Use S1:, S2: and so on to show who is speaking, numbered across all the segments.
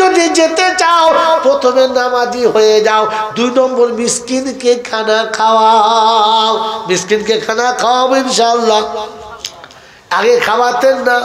S1: যদি যেতে চাও প্রথমে নামাজি হয়ে যাও, 2 নম্বর মিসকিনকে খানা খাওয়াও। মিসকিনকে খানা খাওয়াবো ইনশাআল্লাহ। আগে খাওয়াতেন না,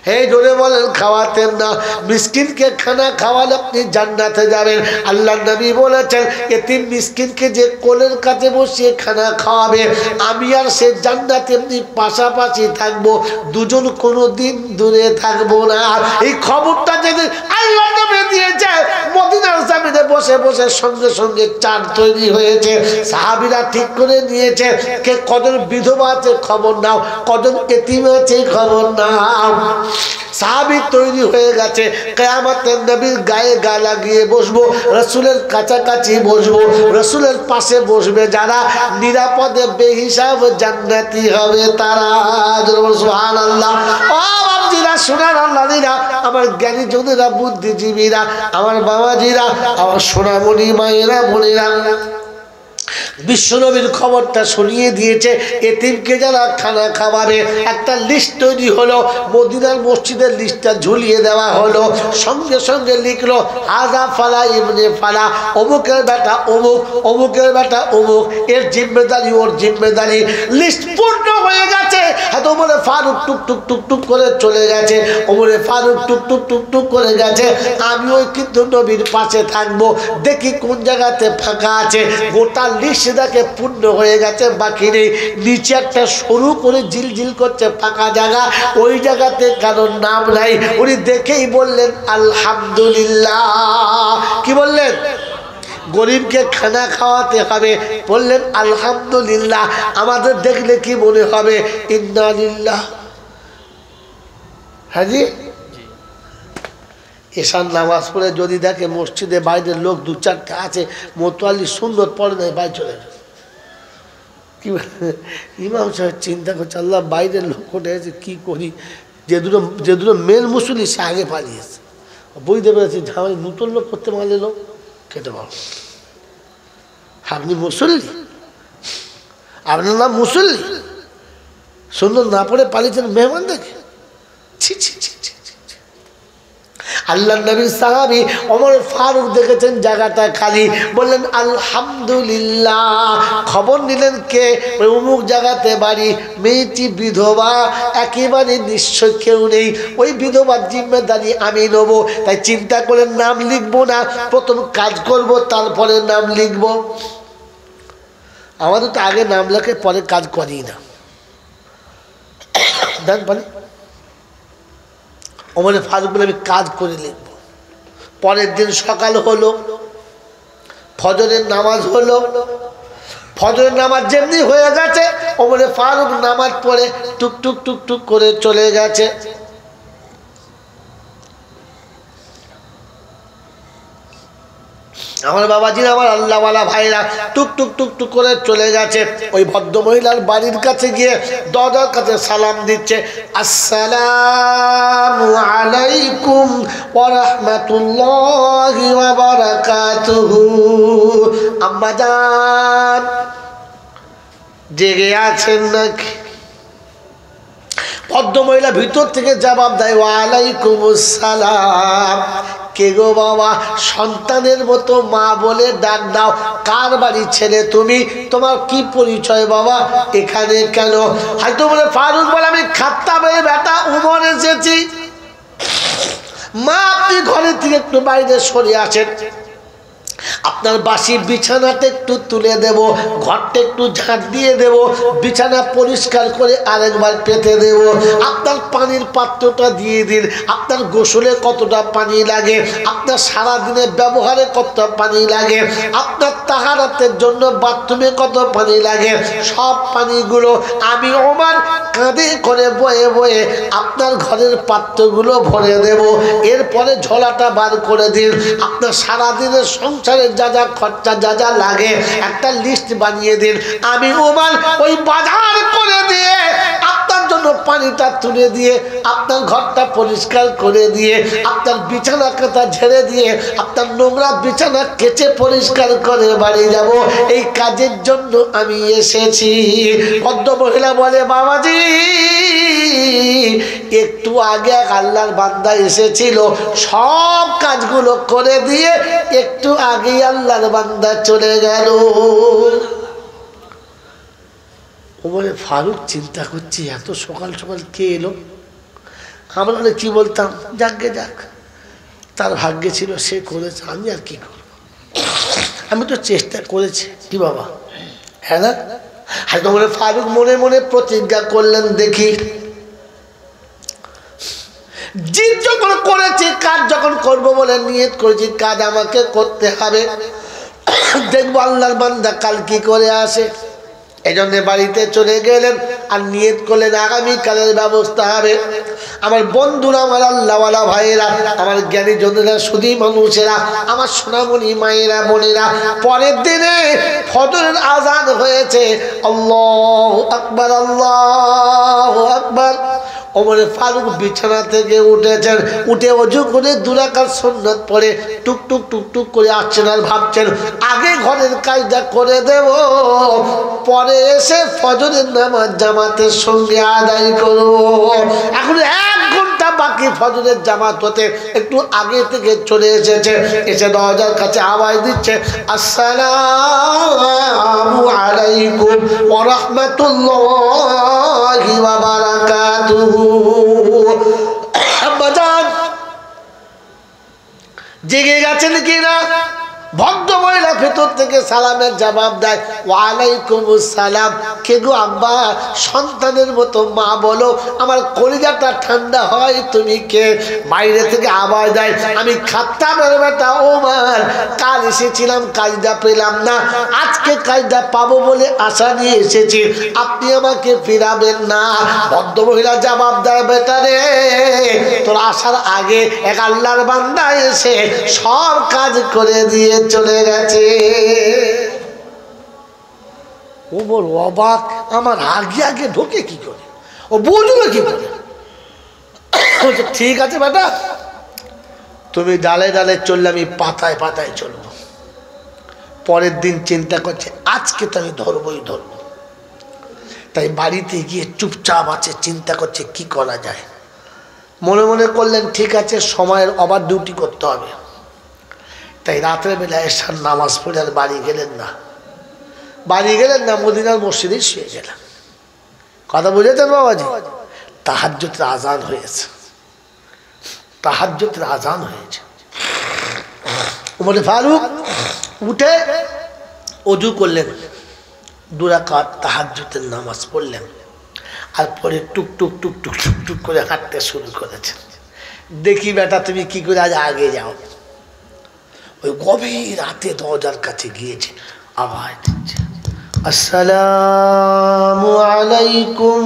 S1: হে জোরে বলেন খাওয়াতেন না। মিসকিনকে খানা খাওয়ালে আপনি জান্নাতে যাবেন। আল্লাহর নবী বলেছেন এতিম মিসকিনকে যে কোলের কাছে বসিয়ে খানা খাওয়াবে আমি আর সে জান্নাতে এমনি পাশাপাশি থাকবো, দুজন কোনোদিন দূরে থাকবো না। এই খবরটা যদি আল্লাহর নবী দিয়েছে, মদিনার জমিনে বসে বসে সঙ্গে সঙ্গে চাঁদ তৈরি হয়েছে। সাহাবীরা ঠিক করে নিয়েছে কে কজন বিধবা আছে খবর নাও, কজন এতিম আছে খবর নাও। সাহাবী তৈরি হয়ে গেছে, কিয়ামতের নবীর গায়ে গা লাগিয়ে বসবো, রাসূলের কাছাকাছি বসবো, রাসূলের পাশে বসবে যারা নিরাপদে বেহিসাব জান্নাতি হবে তারা। সুবহানাল্লাহ। ও বাবজিরা, সোনার আল্লাহরা, আমার জ্ঞানী জনেরা, বুদ্ধিজীবীরা, আমার বাবাজিরা, আমার সোনামণি মায়েরা, বোনেরা, বিশ্বনবীর খবরটা শুনিয়ে দিয়েছে। এতিমকে যারা খানা খাওয়াবে একটা লিস্ট তৈরি হলো, মদিনার মসজিদের লিস্টটা ঝুলিয়ে দেওয়া হলো। সঙ্গে সঙ্গে লিখলো হাজা ফালা ইবনে ফালা, অমুকের বেটা অমুক, অমুকের বেটা অমুক, এর জিম্মেদারি ওর জিম্মেদারি। লিস্ট পূর্ণ হয়ে গেছে। হয়তো ওমরে ফারুক টুক টুক টুক টুক করে চলে গেছে, ওমরে ফারুক টুক টুক টুক টুক করে গেছে। আমিও কিন্তু নবীর পাশে থাকবো, দেখি কোন জায়গাতে ফাঁকা আছে। গোটা লিস্ট দেখে পূর্ণ হয়ে গেছে, বাকি নেই। নিচে একটা সরু করে ঝিলঝিল করছে ফাঁকা জায়গা, ওই জায়গাতে কারোর নাম নাই। উনি দেখেই বললেন আলহামদুলিল্লাহ। কি বললেন? গরিবকে খানা খাওয়াতে হবে, বললেন আলহামদুলিল্লাহ। আমাদের দেখলে কি মনে হবে? ইন্না লিল্লাহ। হাজি এশার নামাজ পড়ে যদি দেখে মসজিদে বাইরের লোক 2-4টা আছে, মোতোয়ালি সুন্দর পড়ে নেয়, বাইরে চলে গেছে। কি ইমাম সাহেব চিন্তা করছে আল্লাহ বাইরের লোক কোটে আছে, কী করি? যে দুটো মেন মুসল্লি সে আগে পালিয়েছে, বুঝতে পেরেছি ঝামেলা নতুন লোক করতে পারলে লোক খেতে পারো। আপনি মুসল্লি, আপনার নাম মুসল্লি, সুন্দর না পড়ে পালিয়েছেন মেহমান দেখে। ছি ছি ছি ছি। আল্লাহর নবীর সাহাবী ওমর ফারুক দেখেছেন জায়গাটা খালি, বললেন আলহামদুলিল্লাহ। খবর নিলেন কে? অমুক জায়গাতে বাড়ি, মেয়েটি বিধবা, একেবারে নিশ্চয় কেউ নেই, ওই বিধবার জিম্মেদারি আমি নেবো। তাই চিন্তা করে নাম লিখবো না, প্রথম কাজ করব, তারপরে নাম লিখব। আমাদের তো আগে নাম লেখে পরে কাজ করি না, দেন বলে ওমরে ফারুক বলে আমি কাজ করে লিখব। পরের দিন সকাল হলো, ফজরের নামাজ হলো। ফজরের নামাজ যেমনি হয়ে গেছে, ওমরে ফারুক নামাজ পড়ে টুক টুক টুক টুক করে চলে গেছে। আমার বাবাজি, আমার আল্লাহওয়ালা ভাইরা টুক টুক টুক টুক করে চলে গেছে। ওই ভদ্র মহিলার বাড়ির কাছে গিয়ে দরজার কাছে সালাম দিচ্ছে, আসসালামু আলাইকুম ওয়া রাহমাতুল্লাহি ওয়া বারাকাতুহু। আম্মা জান জেগে আছেন নাকি? ভদ্র মহিলা ভিতর থেকে জবাব দেয়, ওয়ালাইকুম আসসালাম। কে গো বাবা? সন্তানের মতো মা বলে ডাক দাও। কার বাড়ি ছেলে তুমি? তোমার কি পরিচয় বাবা? এখানে কেন? হয়তো বলে ফারুক বলে আমি খাত্তাবের বেটা উমর এসেছি। মা আপনি ঘরের থেকে একটু বাইরে সরে আসেন, আপনার বাসি বিছানাতে একটু তুলে দেব, ঘরটা একটু ঝাঁট দিয়ে দেব, বিছানা পরিষ্কার করে আরেকবার পেতে দেব, আপনার পানির পাত্রটা দিয়ে দিন, আপনার গোসলে কতটা পানি লাগে, আপনার সারাদিনে ব্যবহারে কত পানি লাগে, আপনার তাহারাতের জন্য বাথরুমে কত পানি লাগে, সব পানিগুলো আমি ওমর কাঁধে করে বয়ে বয়ে আপনার ঘরের পাত্রগুলো ভরে দেব। এরপরে ঝোলাটা বার করে দিন, আপনার সারাদিনের সংসারে যা যা খরচা যা যা লাগে একটা লিস্ট বানিয়ে দিন। আমি ওমর ওই বাজার করে দিয়ে আপনার জন্য জন্য পানিটা তুলে দিয়ে আপনার ঘরটা পরিষ্কার করে দিয়ে আপনার বিছানা কাটা ঝেড়ে দিয়ে আপনার নোংরা বিছানা কেচে পরিষ্কার করে বাড়ি যাব, এই কাজের জন্য আমি এসেছি। ভদ্রমহিলা বলে, বাবাজি একটু আগে আল্লাহর বান্দা এসেছিল, সব কাজগুলো করে দিয়ে একটু আগে আল্লাহর বান্দা চলে গেল। ওমরে ফারুক চিন্তা করছি, এত সকাল সকাল কে এলো? আমরা বলে কি বলতাম, যাকগে যাক, তার ভাগ্যে ছিল, সে করেছে, আমি আর কি করব, আমি তো চেষ্টা করেছি। কি বাবা, হ্যাঁ না? আর ওমরে ফারুক মনে মনে প্রতিজ্ঞা করলেন, দেখি জিদ যখন করেছি, কাজ যখন করব বলে নিয়ত করেছি, কাজ আমাকে করতে হবে, দেখবো আল্লাহর বান্দা কাল কি করে আসে। এই জন্য বাড়িতে চলে গেলেন আর নিয়ত করলেন আগামীকালের ব্যবস্থা হবে। আমার বন্ধুরা, আমার আল্লাহওয়ালা ভাইয়েরা, আমার জ্ঞানী জনেরা, সুধী মানুষেরা, আমার সোনামণি মায়েরা, বোনেরা, পরের দিনে ফজরের আজান হয়েছে। আল্লাহু আকবার, আল্লাহু আকবার। ওমরে ফারুক বিছানা থেকে উঠেছেন, উঠে ওযু করে 2 রাকাত সুন্নাত পড়ে টুকটুক টুকটুক করে আসছেন আর ভাবছেন, আগে ঘরের কাজটা করে দেব, পরে এসে ফজরের নামাজ জামাতের সঙ্গে আদায় করব। এখন 1 ঘন্টা বাকি ফজরের জামাত হতে, একটু আগে থেকে চলে এসেছে, এসে দরজার কাছে আওয়াজ দিচ্ছে, আসসালামু আলাইকুম ওয়া রাহমাতুল্লাহি ওয়া বারাকাতুহু। আব্বাজান জেগে গেছেন কিনা? ভদ্র মহিলা ভেতর থেকে সালামের জবাব দেয়, ওয়ালাইকুম আসসালাম। কে গো আব্বা? সন্তানের মতো মা বলো, আমার কলিজাটা ঠান্ডা হয়, তুমি কে? বাইরে থেকে আওয়াজ দেয়, আমি খাত্তাবের বেটা ওমর, কাল এসেছিলাম, কাজটা পেলাম না, আজকে কাজটা পাবো বলে আশা নিয়ে এসেছি, আপনি আমাকে ফিরাবেন না। ভদ্র মহিলা জবাব দেয়, বেটা রে, তোর আসার আগে এক আল্লাহর বান্দা এসে সব কাজ করে দিয়ে চলে গেছে। ওমর অবাক, আমার আগে আগে ঢোকে কি করে, ও বুঝলো কি করে? ঠিক আছে বেটা, তুমি ডালে ডালে চললে, আমি পাতায় পাতায় চলবো। পরের দিন চিন্তা করছে, আজকে তো আমি ধরবই ধরবো। তাই বাড়িতে গিয়ে চুপচাপ আছে, চিন্তা করছে কি করা যায়। মনে মনে করলেন, ঠিক আছে, সময়ের ওভার ডিউটি করতে হবে। তাই রাত্রে বেলা এসার নামাজ পড়ে আর বাড়ি গেলেন না, মদিনার মসজিদে শুয়ে গেলেন। কথা বুঝেছেন বাবাজি? তাহাজ্জুদের আজান হয়েছে, তাহাজ্জুদের আজান হয়েছে। ওমরে ফারুক উঠে ওযু করলেন, 2 রাকাত তাহাজ্জুদের নামাজ পড়লেন, আর পরে টুকটুক টুকটুক টুকটুক করে হাঁটতে শুরু করেছেন। দেখি বেটা, তুমি কি করে আজ আগে যাও। ওই গভীর রাতে দরজার কাছে গিয়েছে, আওয়াজ দিচ্ছে, আসসালামু আলাইকুম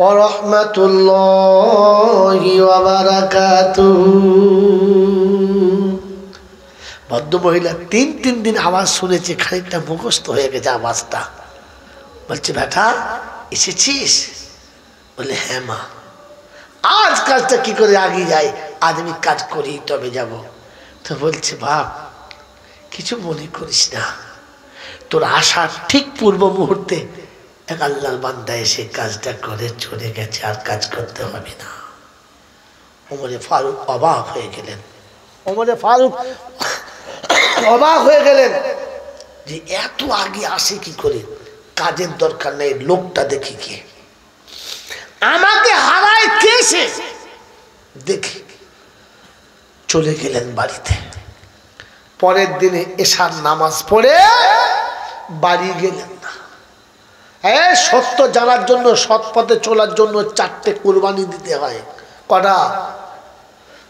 S1: ওয়া রাহমাতুল্লাহি ওয়া বারাকাতুহু। ভদ্র মহিলা 3 দিন আওয়াজ শুনেছে, খানিকটা মুখস্থ হয়ে গেছে আওয়াজটা। বলছে, বেটা এসেছিস? বলে, হ্যাঁ মা। আজ কাজটা কি করে আগে যায়, আজ আমি কাজ করি তবে যাব। তো বলছে, বাপ কিছু মনে করিস না, তোর আসার ঠিক পূর্ব মুহূর্তে এক আল্লাহর বান্দা এসে কাজটা করে চলে গেছে, আর কাজ করতে হবে না। ওমরে ফারুক অবাক হয়ে গেলেন, যে এত আগে আসে কি করে, কাজের দরকার নেই, লোকটা দেখি কে, আমাকে হারায় কে সে, দেখি। চলে গেলেন বাড়িতে। পরের দিনে এশার নামাজ পড়ে বাড়ি গেলেন না। সত্য জানার জন্য, সৎ পথে চলার জন্য 4টে কুরবানি দিতে হয়। কটা?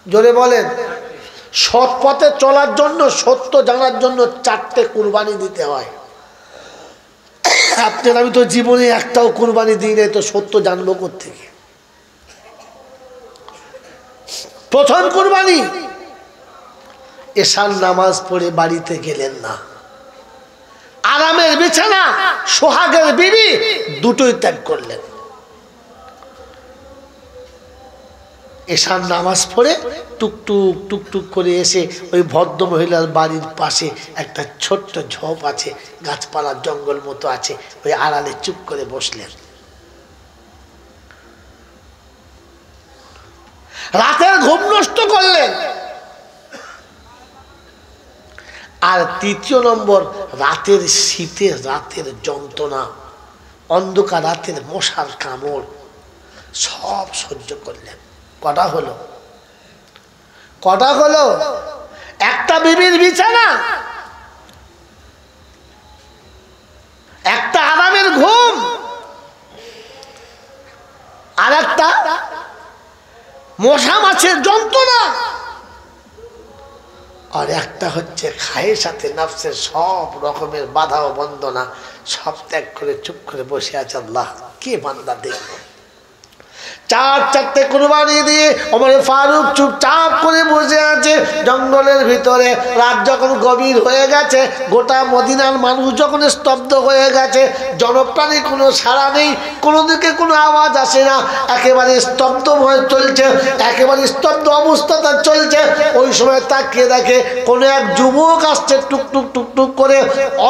S1: জোরে বলেন। সৎ পথে চলার জন্য, সত্য জানার জন্য 4টে কুরবানি দিতে হয়। আপনার আমি তো জীবনে একটাও কুরবানি দিই নাই, তো সত্য জানবো কোত্থেকে? প্রথম কুরবানি, এশার নামাজ পড়ে বাড়িতে গেলেন না। আরামের বিছানা, সোহাগের বিবি দুটোই ত্যাগ করলেন। এশার নামাজ পড়ে টুকটুক টুকটুক করে এসে ওই ভদ্র মহিলার বাড়ির পাশে একটা ছোট্ট ঝোপ আছে, গাছপালার জঙ্গল মতো আছে, ওই আড়ালে চুপ করে বসলেন। রাতের ঘুম নষ্ট করলেন। আর তৃতীয় নম্বর, রাতের শীতে, রাতের যন্ত্রণা, অন্ধকার রাতের মশার কামড় সব সহ্য করলেন। কটা হলো? কটা হলো? একটা বিবির বিছানা, একটা আরামের ঘুম, আর একটা মশা মাছের যন্ত্রণা, আর একটা হচ্ছে খায়ের সাথে নাফসের সব রকমের বাধা ও বন্দনা সব ত্যাগ করে চুপ করে বসে আছে। আল্লাহ, কে বান্দা দেখবে? চারটে কুরবানি দিয়ে ওমর ফারুক চুপচাপ করে বসে আছে জঙ্গলের ভিতরে। রাত যখন গভীর হয়ে গেছে, গোটা মদিনার মানুষ যখন স্তব্ধ হয়ে গেছে, জনপ্রাণী কোনো সাড়া নেই, কোনো দিকে কোনো আওয়াজ আসে না, একেবারে স্তব্ধ হয়ে চলছে, একেবারে স্তব্ধ অবস্থাটা চলছে। ওই সময় তাকিয়ে দেখে কোনো এক যুবক আসছে টুকটুক টুকটুক করে,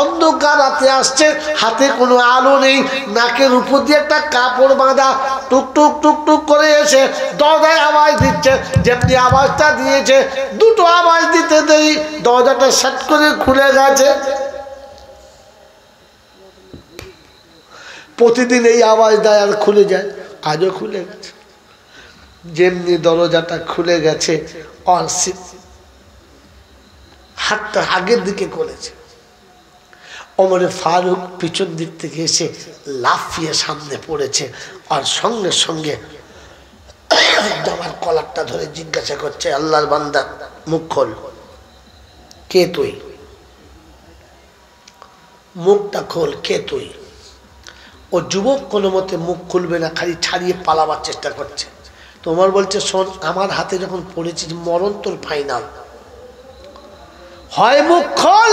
S1: অন্ধকার রাতে আসছে, হাতে কোনো আলো নেই, নাকের উপর দিয়ে একটা কাপড় বাঁধা, টুকটুক টুকটুক করে এসে দরজায় আওয়াজ দিচ্ছে। যেমনি আওয়াজটা দিয়েছে, দুটো আওয়াজ দিতে দেরি দরজাটা সাট করে খুলে গেছে। প্রতিদিন এই আওয়াজ দেয় আর খুলে যায়, আজও খুলে গেছে। যেমনি দরজাটা খুলে গেছে, আর হাতটা আগের দিকে করেছে। ওমর ফারুক পিছন দিক থেকে এসে লাফিয়ে সামনে পড়েছে, আর সঙ্গে সঙ্গে জামার কলারটা ধরে জিজ্ঞাসা করছে, আল্লাহর বান্দা, মুখ খোল, কে তুই? মুখটা খোল, কে তুই? ও যুবক কোনো মতে মুখ খুলবে না, খালি ছাড়িয়ে পালাবার চেষ্টা করছে। তোমার বলছে, শোন, আমার হাতে যখন পড়েছিস, মরণ তোর ফাইনাল, হয় মুখ খোল,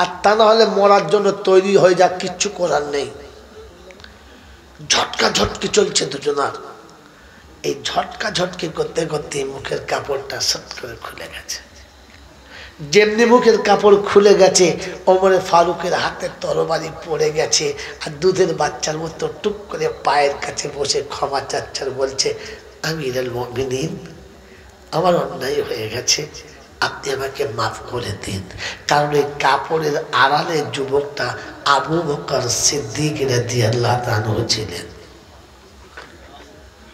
S1: আর তা না হলে মরার জন্য তৈরি হয়ে যা, কিচ্ছু করার নেই। ঝটকা ঝটকি চলছে দুজনার। এই ঝটকা ঝটকি করতে করতে মুখের কাপড়টা সট করে খুলে গেছে। যেমনি মুখের কাপড় খুলে গেছে, ওমরে ফারুকের হাতে তরবারি পড়ে গেছে, আর দুধের বাচ্চার মতো টুক করে পায়ের কাছে বসে ক্ষমা চাচ্ছার বলছে, আমিরুল মুমিনিন, আমার অন্যায় হয়ে গেছে, আপনি আমাকে মাফ করে দিন। কারণ এই কাপড়ের আড়ালে যুবকটা আবু বকর সিদ্দিক রাদিয়াল্লাহু তাআলা ছিলেন।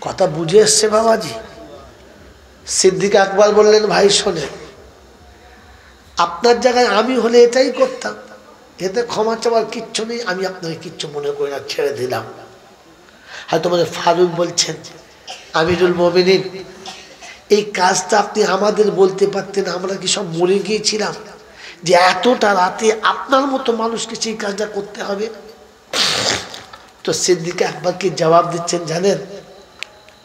S1: কথা বুঝে এসছে বাবাজি? সিদ্দিক আকবর বললেন, ভাই শোনে, আপনার জায়গায় আমি হলে এটাই করতাম, এতে ক্ষমা চাওয়ার কিচ্ছু নেই, আমি আপনাকে কিচ্ছু মনে করি না, ছেড়ে দিলাম। হয়তো মানে ফারুক বলছেন, আমিরুল মুমিনিন, এই কাজটা আপনি আমাদের বলতে পারতেন, আমরা কি সব মরে গিয়েছিলাম যে এতটা রাতে আপনার মতো মানুষকে সেই কাজটা করতে হবে? তো সিদ্দিক আকবর কি জবাব দিচ্ছেন জানেন?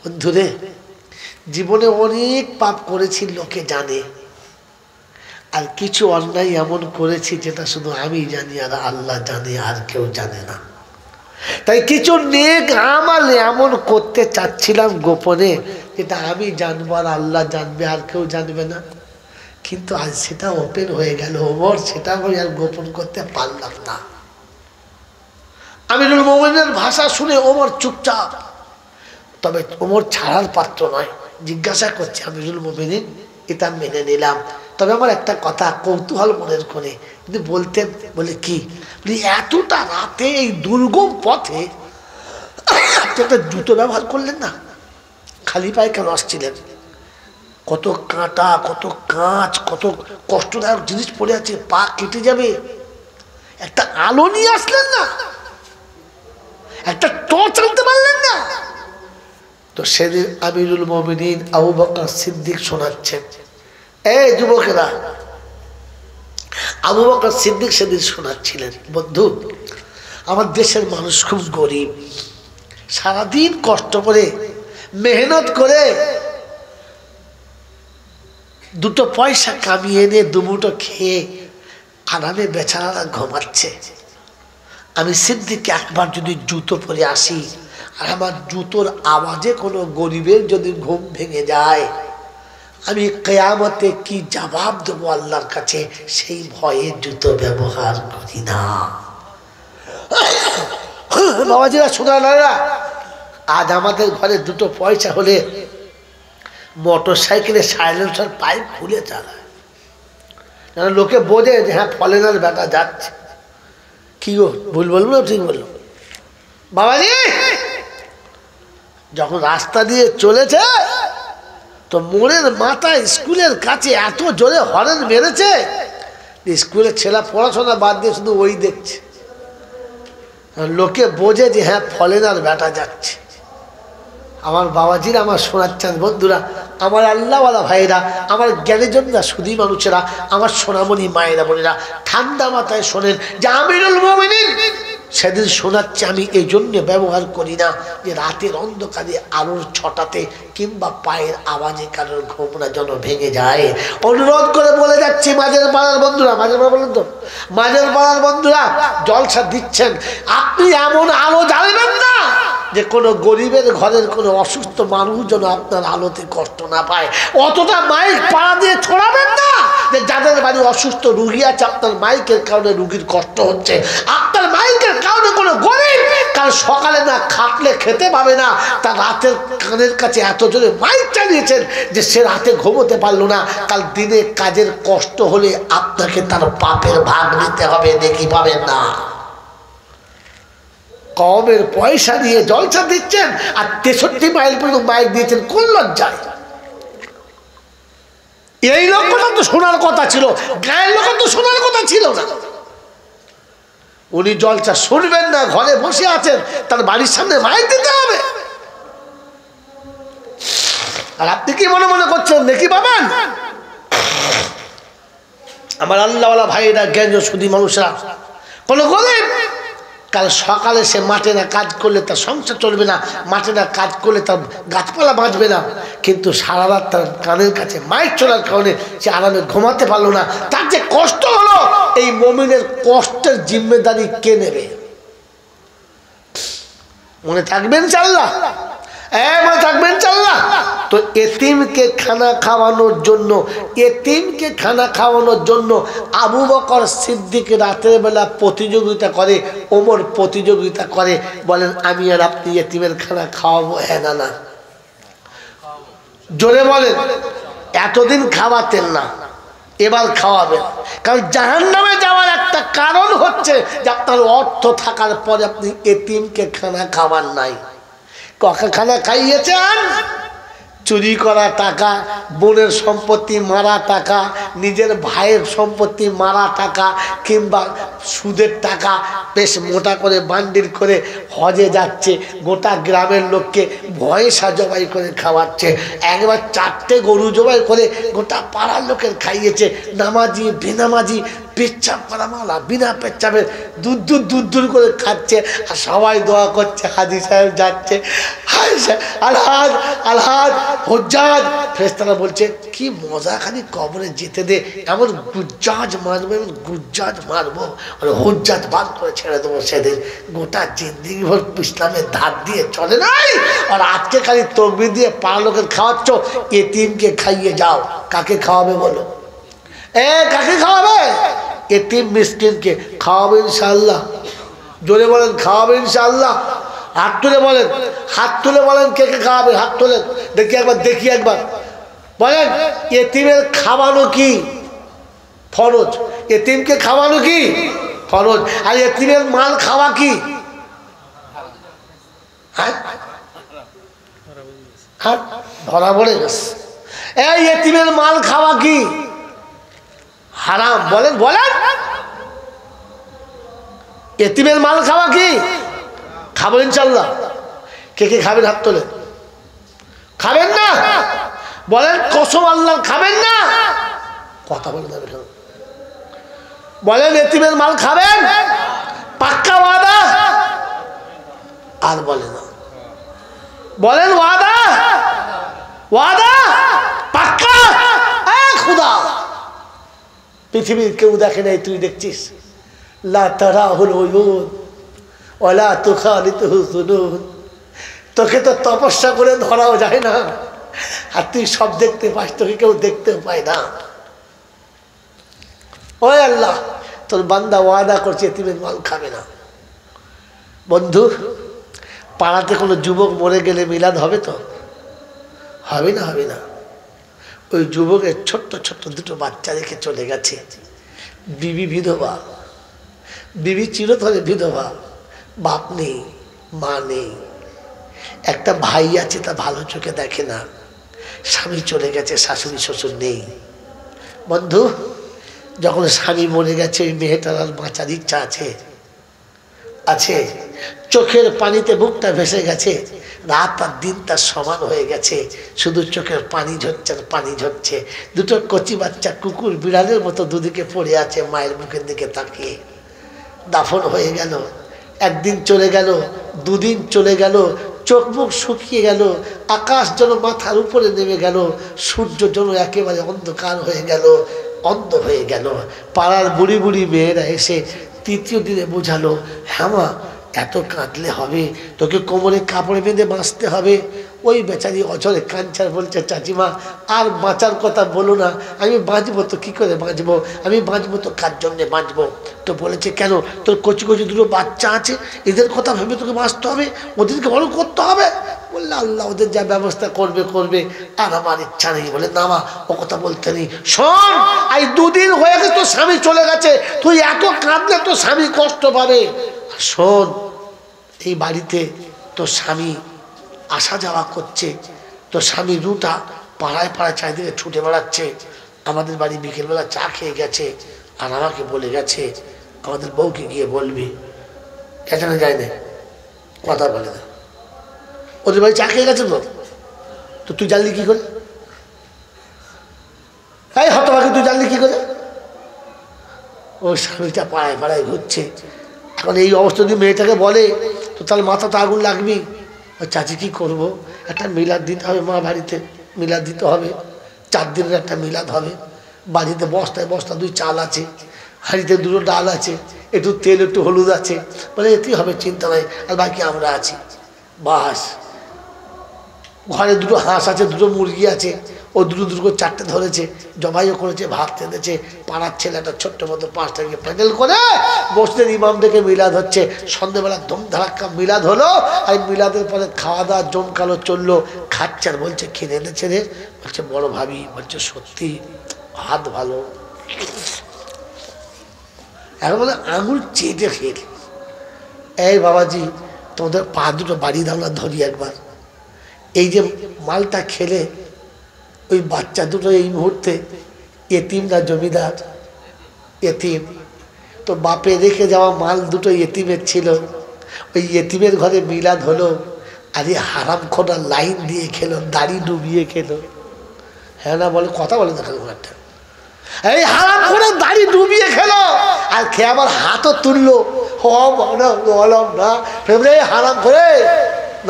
S1: বন্ধুরে, জীবনে অনেক পাপ করেছি, লোকে জানে, আর কিছু অন্যায় এমন করেছি যেটা শুধু আমি জানি আর আল্লাহ জানে, আর কেউ জানে না। তাই কিছু নেক আমল এমন করতে চাচ্ছিলাম গোপনে, যেটা আমি জানবো আর আল্লাহ জানবে, আর কেউ জানবে না। কিন্তু আজ সেটা ওপেন হয়ে গেল ওমর, সেটা আমি আর গোপন করতে পারলাম না। আমিরুল মুমিনের ভাষা শুনে ওমর চুপচাপ। তবে ওমর ছাড়ার পাত্র নয়, জিজ্ঞাসা করছে, আমিরুল মুমিনিন, এটা মেনে নিলাম, তবে আমার একটা কথা কৌতূহল মনের কোণে যদি বলতেন। বলে কি? এতটা রাতে এই দুর্গম পথে একটা জুতো ব্যবহার করলেন না? খালি পায়ে কেন আসছিলেন? কত কাঁটা, কত কাঁচ, কত কষ্টদায়ক জিনিস পড়ে আছে, পা কেটে যাবে, একটা আলো নিয়ে আসলেন না? একটা টর্চ আনতে পারলেন না? তো সেদিন আমিরুল মুমিনিন আবু বকর সিদ্দিক শোনাচ্ছেন, এই যুবকেরা, আবু বকর সিদ্দিক সেদিন শোনাচ্ছিলেন, বন্ধু, আমার দেশের মানুষ খুব গরিব, সারাদিন কষ্ট করে মেহনত করে দুটো পয়সা কামিয়ে এনে দুমুটো খেয়ে আরামে বেচারারা ঘুমাচ্ছে। আমি সিদ্দিক আকবর যদি জুতো পরে আসি, আর আমার জুতোর আওয়াজে কোনো গরিবের যদি ঘুম ভেঙে যায়, আমি কিয়ামতে কি জবাব দেবো আল্লাহর কাছে, সেই ভয়ে জুতো ব্যবহার করি না। বাবাজিরা, সোনারা, আজ আমাদের ঘরে দুটো পয়সা হলে মোটর সাইকেলে সাইলেন্সার পাইপ খুলে চালায়, লোকে বোঝে যে হ্যাঁ ফলেনার বেটা যাচ্ছে। কি গো, ভুল বলবো না ঠিক বললো? বাবাজি যখন রাস্তা দিয়ে চলেছে তো মোড়ের মাথায় স্কুলের কাছে এত জোরে হর্ন মেরেছে, স্কুলের ছেলে পড়াশোনা বাদ দিয়ে শুধু ওই দেখছে, লোকে বোঝে যে হ্যাঁ ফলেনার বেটা যাচ্ছে। আমার বাবাজিরা, আমার শোনাচ্ছেন বন্ধুরা, আমার আল্লাহওয়ালা ভাইরা, আমার জ্ঞানীজনরা, সুধী মানুষেরা, আমার সোনামণি মায়েরা বোনেরা, ঠান্ডা মাথায় শোনেন যে আমিরুল মুমিনিন সেদিন শোনাচ্ছে আমি এই জন্য ব্যবহার করি না যে রাতের অন্ধকারে আলোর ছটাতে কিংবা পায়ের আওয়াজে কারোর ঘুমনা যেন ভেঙে যায়। অনুরোধ করে বলে যাচ্ছি মাঝের পাড়ার বন্ধুরা, মাঝের পাড়া বলেন তো, মাঝের পাড়ার বন্ধুরা জলসা দিচ্ছেন, আপনি এমন আলো জ্বালবেন না যে কোনো গরিবের ঘরের কোনো অসুস্থ মানুষ যেন আপনার আলোতে কষ্ট না পায়। অতটা মাইক পাড়া দিয়ে ছড়াবেন না যে যাদের বাড়ি অসুস্থ রুগী আছে আপনার মাইকের কারণে রুগীর কষ্ট হচ্ছে। আপনার মাইকের কারণে কোনো গরিব কাল সকালে না খাটলে খেতে পাবে না, তার রাতের কানের কাছে এত জোরে মাইক চালিয়েছেন যে সে রাতে ঘুমোতে পারলো না, কাল দিনে কাজের কষ্ট হলে আপনাকে তার পাপের ভাগ নিতে হবে, দেখি পাবেন না। কমের পয়সা দিয়ে জলসা দিচ্ছেন আর 63 মাইল পর্যন্ত মাইক দিয়েছেন, কোন লজ্জায়? এই লোকটা তো শোনার কথা ছিল, গায়ের লোক তো শোনার কথা ছিল না। উনি জলসা শুনবেন না, ঘরে বসে আছেন, তার বাড়ির সামনে মাইক দিতে হবে। আর আপনি কি মনে মনে করছেন দেখি পাবেন? আমার আল্লাহওয়ালা ভাইরা, জ্ঞান সুধী মানুষরা, কোন গরিব কাল সকালে সে মাঠে না কাজ করলে তার সংসার চলবে না, মাঠে না কাজ করলে তার গাছপালা বাঁচবে না, কিন্তু সারা রাত তার কানের কাছে মাইক চলার কারণে সে আরামে ঘুমাতে পারলো না। তার যে কষ্ট হলো, এই মুমিনের কষ্টের জিম্মেদারি কে নেবে? মনে থাকবেন ইনশাআল্লাহ, মনে থাকবেন ইনশাআল্লাহ। তো এতিমকে খানা খাওয়ানোর জন্য, এতিমকে খানা খাওয়ানোর জন্য আবু বকর সিদ্দিক রাতের বেলা প্রতিযোগিতা করে, ওমর প্রতিযোগিতা করে, বলেন আমি আর আপনি এতিমের খানা খাওয়াবো? হ্যাঁ না না, জোরে বলেন। এতদিন খাওয়াতেন না, এবার খাওয়াবেন, কারণ জাহান্নামে যাওয়ার একটা কারণ হচ্ছে যে আপনার অর্থ থাকার পরে আপনি এতিমকে খানা খাওয়ান নাই। খানা খাইয়েছেন, চুরি করা টাকা, বোনের সম্পত্তি মারা টাকা, নিজের ভাইয়ের সম্পত্তি মারা টাকা, কিংবা সুদের টাকা বেশ মোটা করে বান্ডিল করে হজে যাচ্ছে, গোটা গ্রামের লোককে ভয়েসা জবাই করে খাওয়াচ্ছে, একবার 4টে গরু জবাই করে গোটা পাড়ার লোকের খাইয়েছে, নামাজি বেনামাজি পেচ্ছাপ করা মালা বিনা পেচ্ছাপের দূর দূর দূর দূর করে খাচ্ছে, আর সবাই দোয়া করছে হাজি সাহেব যাচ্ছে, আলহাজ আলহাজ হুজ্জাজ। ফেরেশতারা বলছে কি মজা, খালি কবরে যেতে দে, এমন গুজ্জাজ মারবো, এমন গুজ্জাজ মারবো, আর হুজ্জাজ বার করে ছেড়ে দেবো সেদিন। গোটা জিন্দিগি ভর ইসলামের ধার দিয়ে চলে নাই, আর আজকে খালি তকবির দিয়ে পাড়া লোকের খাওয়াচ্ছ। এতিমকে খাইয়ে যাও, কাকে খাওয়াবে বলো? কাকে খাওয়াবে? এতিম মিসকিনকে খাওয়াবে ইনশাআল্লাহ। জোরে বলেন খাওয়াবে ইনশাআল্লাহ। হাত তুলে বলেন, হাত তুলে বলেন কে কে খাওয়াবে, হাত তুলেন দেখি একবার, দেখি একবার বলেন। এতিমের খাওয়ানো কি ফরজ? এতিমকে খাওয়ানো কি ফরজ? আর এতিমের মাল খাওয়া কি? হ্যাঁ, ধরা পড়ে গেছে। এই এতিমের মাল খাওয়া কি হারাম? বলেন বলেন, এতিমের মাল খাওয়া কি? খাবো ইনশাল্লাহ। কে কে খাবেন হাত তোলে? খাবেন না? বলেন কসম আল্লাহ খাবেন না? কথা বলে দেবেন, বলেন এতিমের মাল খাবেন? পাক্কা ওয়াদা? আর বলে না, বলেন ওয়াদা? ওয়াদা পাক্কা? খুদা পৃথিবীর কেউ দেখে নাই, তুই দেখছিস। লা তারাহুল উয়ুন ওয়ালা তুখালিতুহু যুনুন, তোকে তো তপস্যা করে ধরাও যায় না, আর তুই সব দেখতে পাস, তোকে কেউ দেখতেও পায় না। ওই আল্লাহ, তোর বান্দা ওয়াদা করছে এতিমের মাল খাবে না। বন্ধু, পাড়াতে কোনো যুবক মরে গেলে মিলাদ হবে তো? হবে না, হবে না। ওই যুবকের ছোট্ট ছোট্ট দুটো বাচ্চা রেখে চলে গেছে। বিবি বিধবা, বিবি চিরতরে বিধবা, বাপ নেই, মা নেই। একটা ভাই আছে, তা ভালো চোখে দেখে না। স্বামী চলে গেছে, শাশুড়ি শ্বশুর নেই। বন্ধু, যখন স্বামী মরে গেছে, ওই মেয়েটার আর বাঁচার ইচ্ছা আছে? আছে। চোখের পানিতে বুকটা ভেসে গেছে, রাত আর দিন তার সমান হয়ে গেছে, শুধু চোখের পানি ঝরছে আর পানি ঝরছে। দুটো কচি বাচ্চা কুকুর বিড়ালের মতো দুদিকে পড়ে আছে মায়ের মুখের দিকে তাকিয়ে। দাফন হয়ে গেল, একদিন চলে গেল, দুদিন চলে গেল, চোখ মুখ শুকিয়ে গেল, আকাশ যেন মাথার উপরে নেমে গেল, সূর্য যেন একেবারে অন্ধকার হয়ে গেল, অন্ধ হয়ে গেল। পাড়ার বুড়ি বুড়ি মেয়েরা এসে তৃতীয় দিনে বোঝালো, হ্যাঁ মা, এত কাঁদলে হবে, তোকে কোমরে কাপড়ে বেঁধে বাঁচতে হবে। ওই বেচারি অঝরে কাঞ্চার বলছে, চাচিমা আর বাঁচার কথা বলো না, আমি বাঁচবো তো, কী করে বাঁচবো, আমি বাঁচবো তো কার জন্যে বাঁচবো? তো বলেছে, কেন, তোর কচি কচি দুটো বাচ্চা আছে, এদের কথা ভেবে তোকে বাঁচতে হবে, ওদেরকে বড় করতে হবে। বললে, আল্লাহ ওদের যা ব্যবস্থা করবে করবে, আর আমার ইচ্ছা নেই। বলে, না মা, ও কথা বলতে নেই। শোন, এই দুদিন হয়ে গেছে তোর স্বামী চলে গেছে, তুই এত কাঁদলে তোর স্বামী কষ্ট পাবে। শোন, এই বাড়িতে তোর স্বামী আসা যাওয়া করছে, তোর স্বামী রুটা পাড়ায় পাড়ায় চারিদিকে ছুটে বেড়াচ্ছে। আমাদের বাড়ি বিকেলবেলা চা খেয়ে গেছে, আর আমাকে বলে গেছে আমাদের বউকে গিয়ে বলবি। এখানে যায় না, কথা বলে না, ওদের বাড়ি চা খেয়ে গেছে তো তুই জানলি কি করে? এই হতভাগী, তুই জানলি কি করে? ও স্বামীটা পাড়ায় পাড়ায় ঘুরছে। এখন এই অবস্থা যদি মেয়েটাকে বলে, তো তাহলে মাথা তো আগুন লাগবি। ওই চাচি কী করবো, একটা মিলাদ দিতে হবে, মা বাড়িতে মিলাদ দিতে হবে, 4 দিনের একটা মিলাদ হবে। বাড়িতে বস্তায় বস্তা 2 চাল আছে, হাঁড়িতে 2 ডাল আছে, একটু তেল একটু হলুদ আছে। বলে, এতেই হবে, চিন্তা নাই, আর বাকি আমরা আছি। বাস, ঘরে 2 হাঁস আছে, 2 মুরগি আছে, ও 2 করে 4টে ধরেছে, জবাইও করেছে, ভাত টেনেছে। পাড়ার ছেলে একটা ছোট্ট মতো 5 টাকা প্যান্ডেল করে মসজিদের ইমাম থেকে মিলাদ হচ্ছে। সন্ধ্যেবেলা ধুমধারাক্কা মিলাদ হলো, আর মিলাদের পরে খাওয়া দাওয়া জমকালো চললো। খাচ্ছে আর বলছে, খেয়ে এনেছে রে? বলছে, বড় ভাবি। বলছে, সত্যি হাত ভালো। এখন বলে, আঙুল চেটে খেয়ে, এই বাবাজি, তোমাদের পা দুটো বাড়িয়ে দাও না, ধরি একবার। এই যে মালটা খেলে ওই বাচ্চা দুটো এই মুহূর্তে এতিমরা জমিদার, এতিম তো বাপে রেখে যাওয়া মাল দুটো এতিমের ছিল। ওই এতিমের ঘরে মিলাদ হলো, আর এই হারাম খোটা লাইন দিয়ে খেলো, দাড়ি ডুবিয়ে খেলো। হ্যাঁ না বলে, কথা বলে দেখো একটা, এই হারাম করে দাড়ি ডুবিয়ে খেলো, আর খেয়ে আবার হাতও তুললো। বললাম না, হারাম করে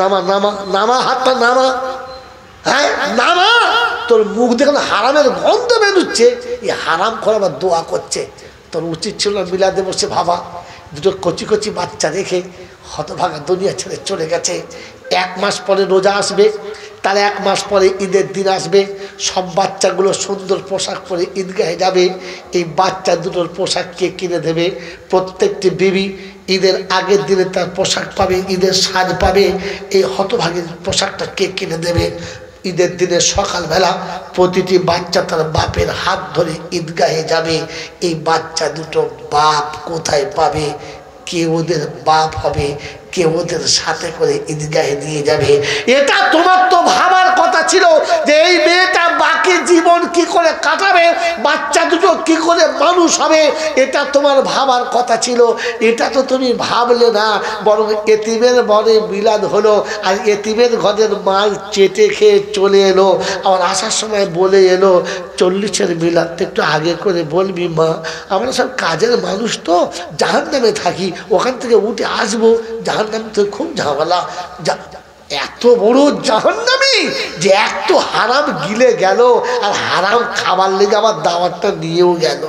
S1: নামা নামা নামা, হাতটা নামা, হ্যাঁ নামা। তোর মুখ দেখুন হারামের গন্ধ বেরোচ্ছে, এই হারাম করে আবার দোয়া করছে। তোর উচিত ছিল মিলাদে বসে ভাবা। 2 কচি কচি বাচ্চা রেখে হতভাগা দুনিয়া ছেড়ে চলে গেছে। 1 মাস পরে রোজা আসবে, তার 1 মাস পরে ঈদের দিন আসবে। সব বাচ্চাগুলো সুন্দর পোশাক পরে ঈদগাহে যাবে। এই বাচ্চা দুটোর পোশাক কে কিনে দেবে? প্রত্যেকটি বিবি ঈদের আগের দিনে তার পোশাক পাবে, ঈদের সাজ পাবে। এই হতভাগীর পোশাকটা কে কিনে দেবে? ঈদের দিনে সকালবেলা প্রতিটি বাচ্চা তার বাপের হাত ধরে ঈদগাহে যাবে। এই বাচ্চা দুটো বাপ কোথায় পাবে? কে ওদের বাপ হবে? কে ওদের সাথে করে ঈদগাহে নিয়ে যাবে? এটা তোমার তো ভাবার কথা ছিল যে এই মেয়েটা বাকি জীবন কি করে কাটাবে, বাচ্চা দুটো কি করে মানুষ হবে, এটা তোমার ভাবার কথা ছিল। এটা তো তুমি ভাবলে না, বরং এতিমের বনে মিলাদ হলো, আর এতিমের ঘরের মাল চেটে খেয়ে চলে এলো। আবার আসার সময় বলে এলো, 40-এর মিলাদটা একটু আগে করে বলবি মা, আমরা সব কাজের মানুষ তো, জাহান্নামে থাকি, ওখান থেকে উঠে আসবো, জাহান্নাম তো খুব ঝামেলা। এত বড় জাহান্নামী যে একটু হারাম গিলে গেল, আর হারাম খাবার লেগে আবার দাওয়াতটা নিয়েও গেল।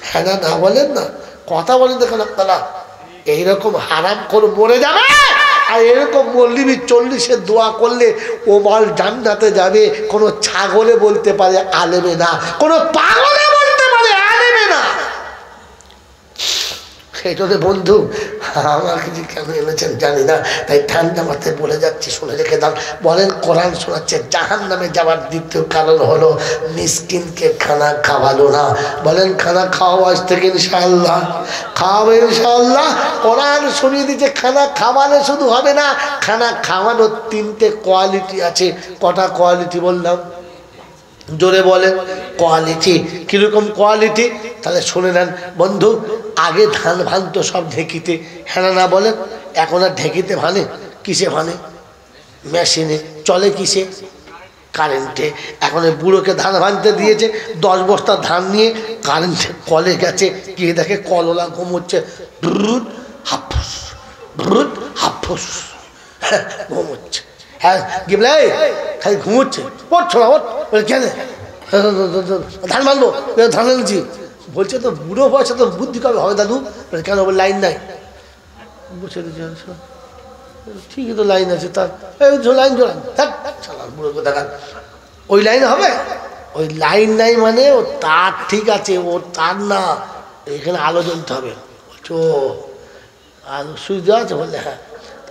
S1: হ্যাঁ না বলেন না, কথা বলেন দেখুন আপনারা। এইরকম হারাম করে মরে যাবে, আর এরকম মৌলবি 40-এর দোয়া করলে ও মাল জান্নাতে যাবে। কোনো ছাগলে বলতে পারে আলেমে না, কোনো পাগলে বলতে পারে আলেমে না। সেটাতে বন্ধু আমাকে যে কেন এনেছেন জানি না, তাই ঠান্ডা মাথায় বলে যাচ্ছি, শুনে রেখে দাও। বলেন কোরআন শোনাচ্ছে জাহান্নামে যাওয়ার দ্বিতীয় কারণ হলো মিসকিনকে খানা খাওয়ালো না। বলেন খানা খাওয়া আজ থেকে ইনশাআল্লাহ খাওয়াবো ইনশাআল্লাহ। কোরআন শুনিয়ে দিচ্ছে খানা খাওয়ালে শুধু হবে না, খানা খাওয়ানোর 3টে কোয়ালিটি আছে। কটা কোয়ালিটি বললাম? জোরে বলেন কোয়ালিটি। কিরকম কোয়ালিটি? তাহলে শুনে নেন বন্ধু। আগে ধান ভাঙতো সব ঢেকিতে, হ্যাঁ না বলেন? এখন আর ঢেকিতে ভানে, কিসে ভানে? মেশিনে। চলে কিসে? কারেন্টে। এখন বুড়োকে ধান ভাঙতে দিয়েছে, 10 বস্তা ধান নিয়ে কারেন্টে কলে গেছে, গিয়ে দেখে কলওয়ালা ঘুমোচ্ছে, ব্রুট হাফুস ব্রুট হাফুস ঘুমোচ্ছে। হ্যাঁ গিবলে খালি ঘুমোচ্ছে, ওঠ ছোড়া ওঠ। বলে কেন? ধান মানবো, ধান আনছি। বলছে তো বুড়ো বয়সে তো বুদ্ধি কবে হবে দাদু? কেন? বলে লাইন নাই। বসে ঠিকই তো লাইন আছে, তার লাইন জোড়ান বুড়োকে দেখান, ওই লাইন হবে? ওই লাইন নাই মানে ও তার ঠিক আছে, ও তার না, এখানে আলো জ্বলতে হবে। বলছো আলো সুইচ দেওয়া আছে? বললে হ্যাঁ।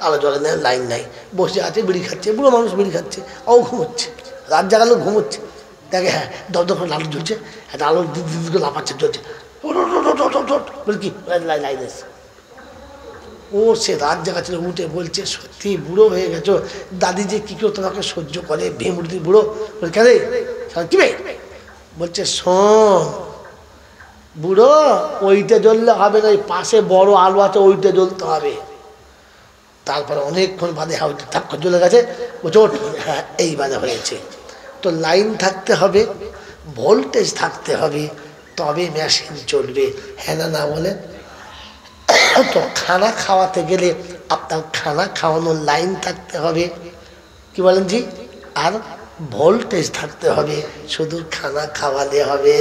S1: আলো জ্বলে নেই, লাইন নাই, বসে আছে বিড়ি খাচ্ছে, বুড়ো মানুষ বিড়ি খাচ্ছে, ও ঘুমোচ্ছে, রাত জাগালো ঘুমোচ্ছে। দেখে হ্যাঁ দপ আলো জ্বলছে, একটা আলো দিকে লাফাচ্ছে, জ্বলছে। বল কি লাইন এসে ও সে রাত জাগা ছিল, উঠে বলছে সত্যি বুড়ো হয়ে গেছো দাদি, যে কী কেউ তোমাকে সহ্য করে, ভেমুড়ি বুড়ো। বল কেন কি ভাই? বলছে শোন বুড়ো, ওইটা জ্বললে হবে না, ওই পাশে বড় আলো আছে ওইটা জ্বলতে হবে। তারপরে অনেকক্ষণ বাদে হাওয়াটা ঠাপ করে জ্বলে গেছে। বলছে ওঠ, হ্যাঁ এই বাজে হয়েছে। তো লাইন থাকতে হবে, ভোল্টেজ থাকতে হবে, তবে মেশিন চলবে, হ্যাঁ না বলে? তো খানা খাওয়াতে গেলে আপনার খানা খাওয়ানোর লাইন থাকতে হবে, কি বলেন জি? আর ভোল্টেজ থাকতে হবে। শুধু খানা খাওয়ালে হবে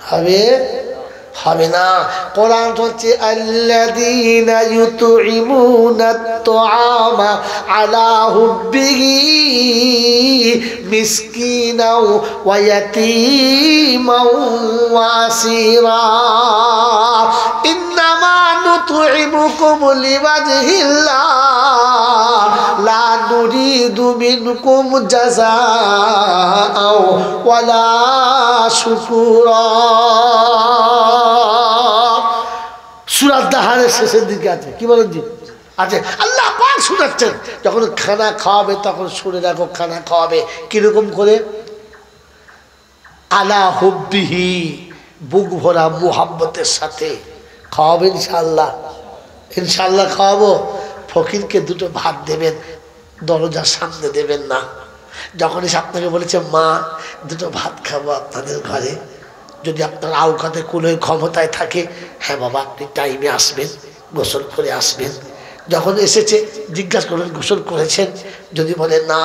S1: হবে হবে না। কোরআন হচ্ছে আল্লাযীনা ইউতঈমুনাত তুআমা আলা হুব্বিহি মিসকিনাও ওয়া ইয়াতীমাও ওয়া আসীরা ইন্নামা নুতঈমুকুম লিওয়াজহিল্লাহ লা নুরিদু মিনকুম জাযাআও ওয়ালা শুকুরা। সূরা দাহারের শেষের দিকে আছে, কি বলেন জি? আছে। আল্লাহ পাক শোনাচ্ছেন যখন খানা খাওয়াবে তখন শুনে রাখো খানা খাওয়াবে কিরকম করে? আলা হুব্বিহি, বুক ভরা মুহাব্বতের সাথে খাওয়াবে ইনশাআল্লাহ। ইনশাআল্লাহ খাওয়াবো। ফকিরকে 2টো ভাত দেবেন, দরজার সামনে দেবেন না। যখন এসে আপনাকে বলেছে মা 2টো ভাত খাবো আপনাদের ঘরে, যদি আপনার আওকাতে কোনো ক্ষমতায় থাকে, হ্যাঁ বাবা আপনি টাইমে আসবেন, গোসল করে আসবেন। যখন এসেছে জিজ্ঞাসা করবেন গোসল করেছেন, যদি বলেন না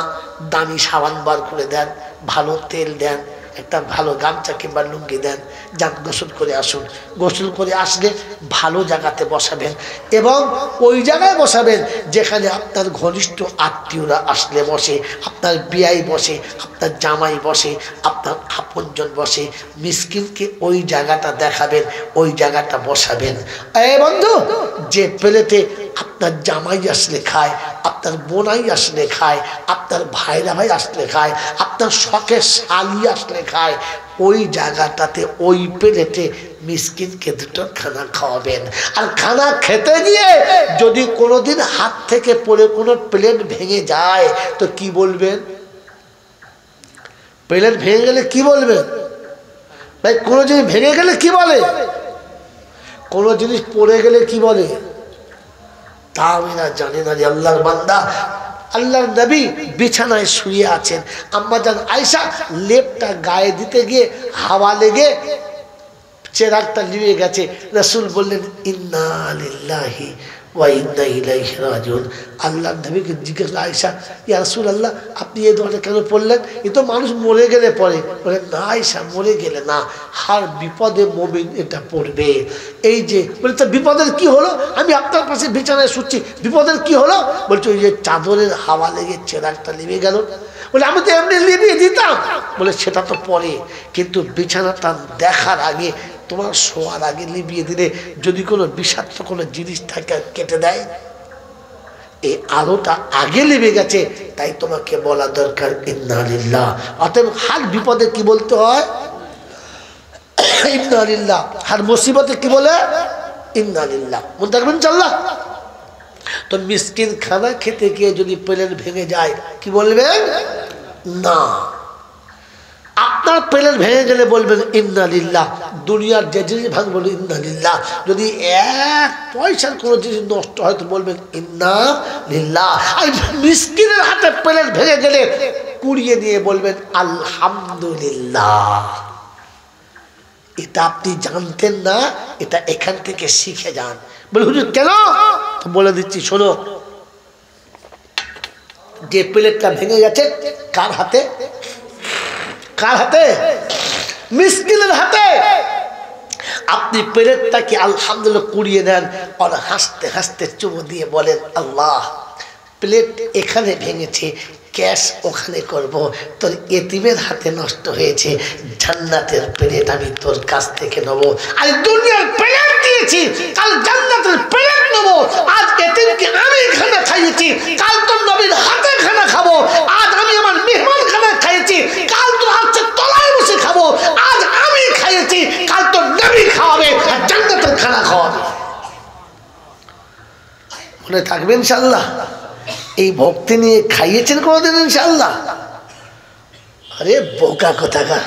S1: দামি সাবান বার করে দেন, ভালো তেল দেন, একটা ভালো গামছা কিংবা লুঙ্গি দেন, যান গোসল করে আসুন। গোসল করে আসলে ভালো জায়গাতে বসাবেন এবং ওই জায়গায় বসাবেন যেখানে আপনার ঘনিষ্ঠ আত্মীয়রা আসলে বসে, আপনার বিয়াই বসে, আপনার জামাই বসে, আপনার আপনজন বসে। মিসকিনকে ওই জায়গাটা দেখাবেন, ওই জায়গাটা বসাবেন। এই বন্ধু, যে প্লেটে আপনার জামাই আসলে খায়, আপনার বোনাই আসলে খায়, আপনার ভাইরা ভাই আসলে খায়, আপনার শখের শালি আসলে খায়, ওই জায়গাটাতে ওই প্লেটে মিসকিনকে 2টো খানা খাওয়াবেন। আর খানা খেতে গিয়ে যদি কোনোদিন হাত থেকে পড়ে কোনো প্লেট ভেঙে যায় তো কি বলবেন? প্লেট ভেঙে গেলে কি বলবেন ভাই? কোনো জিনিস ভেঙে গেলে কি বলে? কোনো জিনিস পড়ে গেলে কি বলে? তা আমি না জানি না রে আল্লাহর বান্দা। আল্লাহর নবী বিছানায় শুয়ে আছেন, আম্মা জান আয়েশা লেপটা গায়ে দিতে গিয়ে হাওয়া লেগে চেরাগটা নিভে গেছে। রাসূল বললেন ইন্না লিল্লাহি ওয়া ইন্না ইলাইহি রাজিউন। আল্লাহর নবীকে জিজ্ঞেস আয়েশা, ইয়া রাসূলুল্লাহ আপনি এই দোয়াটা কেন পড়লেন? এ তো মানুষ মরে গেলে পড়ে। বলে না আয়েশা, মরে গেলে না, হার বিপদে মুমিন এটা পড়বে। এই যে বলে তো বিপদের কি হলো? আমি আপনার পাশে বিছানায় শুচ্ছি, বিপদের কি হলো? বলছে ওই যে চাদরের হাওয়া লেগে চেরাগটা নিভে গেল। বলে আমি তো এমনি লিভিয়ে দিতাম। বলে সেটা তো পরে, কিন্তু বিছানাটা দেখার আগে, তোমার শোয়ার আগে লিভিয়ে দিলে যদি কোনো বিষাক্ত কোনো জিনিস থাকে কেটে দেয়, এই আলোটা আগে লেবে গেছে, তাই তোমাকে বলা দরকার ইন্না লিল্লাহ। অতএব হার বিপদে কি বলতে হয়? ইন্না লিল্লাহ। হার মুসিবতে কি বলে? ইন্না লিল্লাহ। মনে থাকবেন ইনশাআল্লাহ। তো মিসকিন খানা খেতে গিয়ে যদি প্লেন ভেঙে যায় কি বলবেন? না। আপনার প্লেন ভেঙে গেলে বলবেন ইন্না লিল্লাহ। দুনিয়ার যে জিনিস ভাঙবে বলবেন ইন্না লিল্লাহ। যদি এক পয়সার কোনো জিনিস নষ্ট হয় তো বলবেন ইন্না লিল্লাহ। আর মিসকিনের হাতে প্লেন ভেঙে গেলে কুড়িয়ে নিয়ে বলবেন আলহামদুলিল্লাহ। এটা আপনি জানতেন না, এটা এখান থেকে শিখে যান। বলে হুজুর কেন? তো বলে দিচ্ছি শোনো। যে প্লেটটা ভেঙে গেছে কার হাতে? কার হাতে? মিসকিনের হাতে। আপনি প্লেটটাকে আলহামদুলিল্লাহ কুড়িয়ে নেন আর হাসতে হাসতে চুমু দিয়ে বলেন আল্লাহ, প্লেট এখানে ভেঙেছে, ক্যাশ ওখানে করব, তোর এতিমের হাতে নষ্ট হয়েছে, জান্নাতের প্লেট আমি তোর কাছ থেকে নেবো। আর দুনিয়ার প্লেট দিয়েছি, কাল জান্নাতের প্লেট নেবো। আজ এতিমকে আমি খানা খাইয়েছি, কাল তোর নবীর হাতে খানা খাবো। আজ আমি আমার মেহমান খানা খাইয়েছি, কাল তোর হাতে তলায় বসে খাবো। আজ আমি খাইয়েছি, কাল তোর নবী খাওয়াবে আর জান্নাতের খানা খাওয়াবে। মনে থাকবে ইনশাআল্লাহ। এই ভক্তি নিয়ে খাইয়েছেন কোনোদিন ইনশাআল্লাহ? আরে বোকা কোথাকার।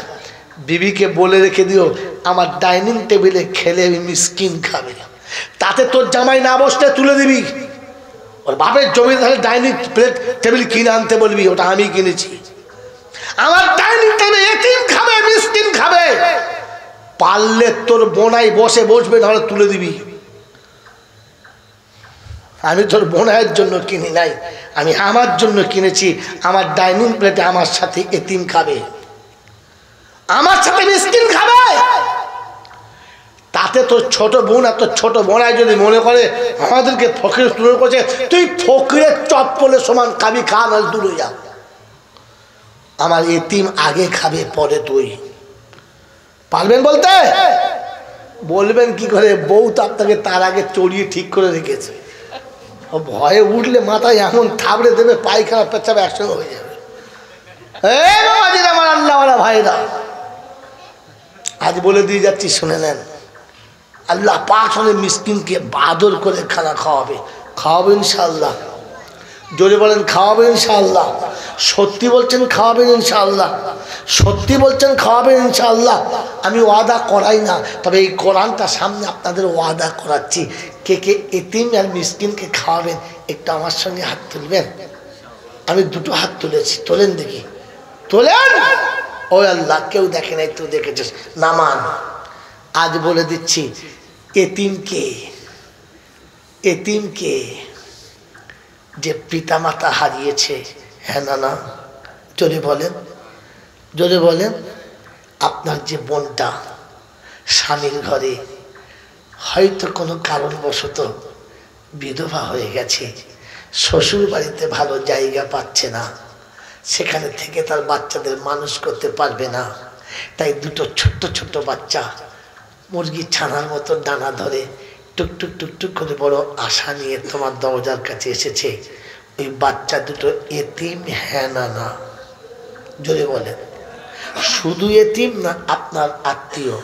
S1: বিবিকে বলে রেখে দিও আমার ডাইনিং টেবিলে খেলে আমি মিসকিন খাবে, তাতে তোর জামাই না বসলে তুলে দিবি। ওর বাপের জমি তাহলে ডাইনিং টেবিল কিনে আনতে বলবি, ওটা আমি কিনেছি। আমার ডাইনিং টেবিলে এতিম খাবে, মিসকিন খাবে। পারলে তোর বোনাই বসবে, নাহলে তুলে দিবি। আমি তোর বোনের জন্য কিনি নাই, আমি আমার জন্য কিনেছি। আমার ডাইনিং প্লেটে আমার সাথে এতিম খাবে, আমার সাথে মিসকিন খাবে। তাতে তোর ছোট বোন আর তোর ছোট বোনাই যদি মনে করে আমাদেরকে ফকির তুলে করছে, তুই ফকিরের চপ্পলের সমান খাবি, খা নাহলে দূরে যা। আমার এতিম আগে খাবে, পরে তুই। পারবেন বলতে? বলবেন কি করে? বউ তো আপনাকে তার আগে চড়িয়ে ঠিক করে রেখেছে। ভয়ে উঠলে মাথায় এমন থাবড়ে দেবে, পায়খানা পেচ্ছাবে একসঙ্গে হয়ে যাবে। আমার আল্লাহওয়ালা ভাইরা, আজ বলে দিয়ে যাচ্ছি শুনে নেন। আল্লাহ পাক হলে মিসকিনকে বাদর করে খানা খাওয়াবে। খাওয়াবে ইনশাআল্লাহ। জোরে বলেন খাওয়াবে ইনশাআল্লাহ। সত্যি বলছেন খাওয়াবেন ইনশাআল্লাহ। সত্যি বলছেন খাওয়াবেন ইনশাআল্লাহ। আমি ওয়াদা করাই না, তবে এই কোরআনটা সামনে আপনাদের ওয়াদা করাচ্ছি। কে কে এতিম আর মিসকিনকে খাওয়াবেন একটু আমার সঙ্গে হাত তুলবেন? আমি দুটো হাত তুলেছি, তোলেন দেখি, তোলেন। ও আল্লাহ, কেউ দেখে নাই, তুই দেখেছিস, নামান। আজ বলে দিচ্ছি, এতিমকে যে পিতামাতা হারিয়েছে, হ্যাঁ না না, জোরে বলেন, জোরে বলেন। আপনার যে বোনটা স্বামীর ঘরে হয়তো কোনো কারণবশত বিধবা হয়ে গেছে, শ্বশুর বাড়িতে ভালো জায়গা পাচ্ছে না, সেখানে থেকে তার বাচ্চাদের মানুষ করতে পারবে না, তাই দুটো ছোট্ট ছোট্ট বাচ্চা মুরগির ছানার মতো ডানা ধরে টুকটুক টুকটুক করে বড় আশা নিয়ে তোমার দরজার কাছে এসেছে। ওই বাচ্চা দুটো এতিম, হ্যাঁ না না, জোরে বলেন। শুধু এতিম না আপনার আত্মীয়?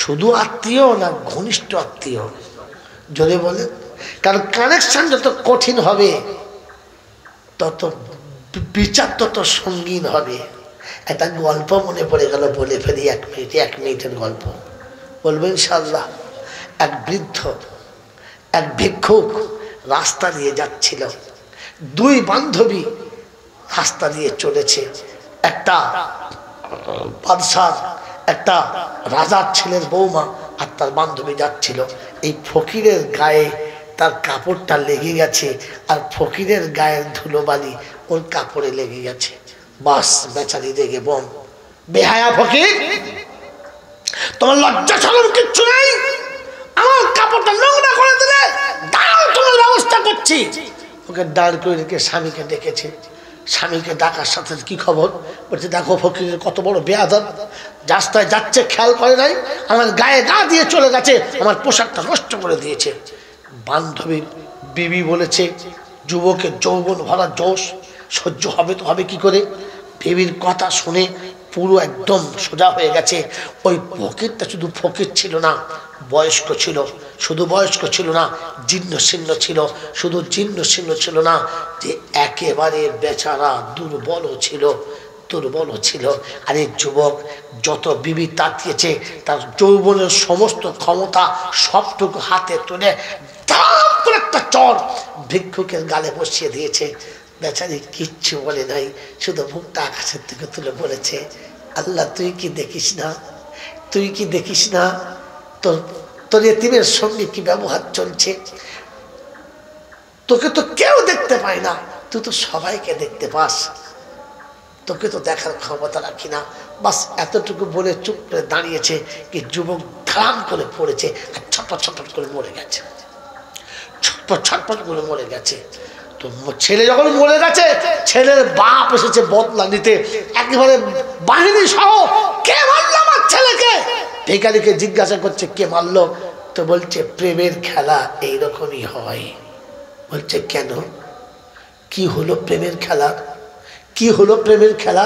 S1: শুধু আত্মীয় না ঘনিষ্ঠ আত্মীয়? জোরে বলেন। কারণ কানেকশন যত কঠিন হবে তত বিচার তত সঙ্গীন হবে। একটা গল্প মনে পড়ে গেল, বলে ফেলি, 1 মিনিটের গল্প বলবো ইনশাআল্লাহ। এক বৃদ্ধ, এক ভিক্ষুক রাস্তা দিয়ে যাচ্ছিল। 2 বান্ধবী রাস্তা দিয়ে চলেছে। একটা বাদশার, একটা রাজার ছেলের বৌমা আর তার বান্ধবী যাচ্ছিল। এই ফকিরের গায়ে তার কাপড়টা লেগে গেছে, আর ফকিরের গায়ের ধুলোবালি ওর কাপড়ে লেগে গেছে। বাস বেচারি রেগে বম, বেহায়া ফকির, তোমার লজ্জা শরম কিচ্ছু নেই, আমার কাপড়টা নোংরা করে দিলে, দাঁড়াও তোমার ব্যবস্থা করছি। ওকে দাঁড় করে রেখে স্বামীকে ডেকেছে। স্বামীকে ডাকার সাথে কি খবর? বলছে দেখো ফকিরের কত বড় বেয়াদব, রাস্তায় যাচ্ছে খেয়াল করে নাই, আমার গায়ে গা দিয়ে চলে গেছে, আমার পোশাকটা নষ্ট করে দিয়েছে। বান্ধবী বিবি বলেছে যুবকের যৌবন ভরা জোশ, সহ্য হবে তো হবে কি করে। বিবির কথা শুনে পুরো একদম সোজা হয়ে গেছে। ওই ফকিরটা শুধু ফকির ছিল না, বয়স্ক ছিল, শুধু বয়স্ক ছিল না, জীর্ণ শীর্ণ ছিল, শুধু জীর্ণ শীর্ণ ছিল না, যে একেবারে বেচারা দুর্বল ছিল, দুর্বল ছিল। আর এই যুবক যত বিবি তাকিয়েছে, তার যৌবনের সমস্ত ক্ষমতা সবটুকু হাতে তুলে দাম করে একটা চর ভিক্ষুকের গালে বসিয়ে দিয়েছে। বেচারি কিচ্ছু বলে নাই, শুধু মুখটা আকাশের দিকে তুলে বলেছে, আল্লাহ তুই কি দেখিস না, তুই কি দেখিস না তোর তোর এতিমের সঙ্গে কি ব্যবহার চলছে। তোকে তো কেউ দেখতে পায় না, তুই তো সবাইকে দেখতে পাস, তোকে তো দেখার ক্ষমতা রাখি না। বাস এতটুকু বলে চুপ করে দাঁড়িয়েছে কি যুবক ধাম করে পড়েছে আর ছটপট ছটপট করে মরে গেছে, ছটপট ছটপট করে মরে গেছে। তো ছেলে যখন মরে গেছে, ছেলের বাপ এসেছে বদলা নিতে, একেবারে বাহিনী সহ, কে মারলো আমার ছেলেকে। ভিখারিকে জিজ্ঞাসা করছে কে মারলো, তো বলছে প্রেমের খেলা এইরকমই হয়। বলছে কেন, কি হলো প্রেমের খেলা, কি হলো প্রেমের খেলা?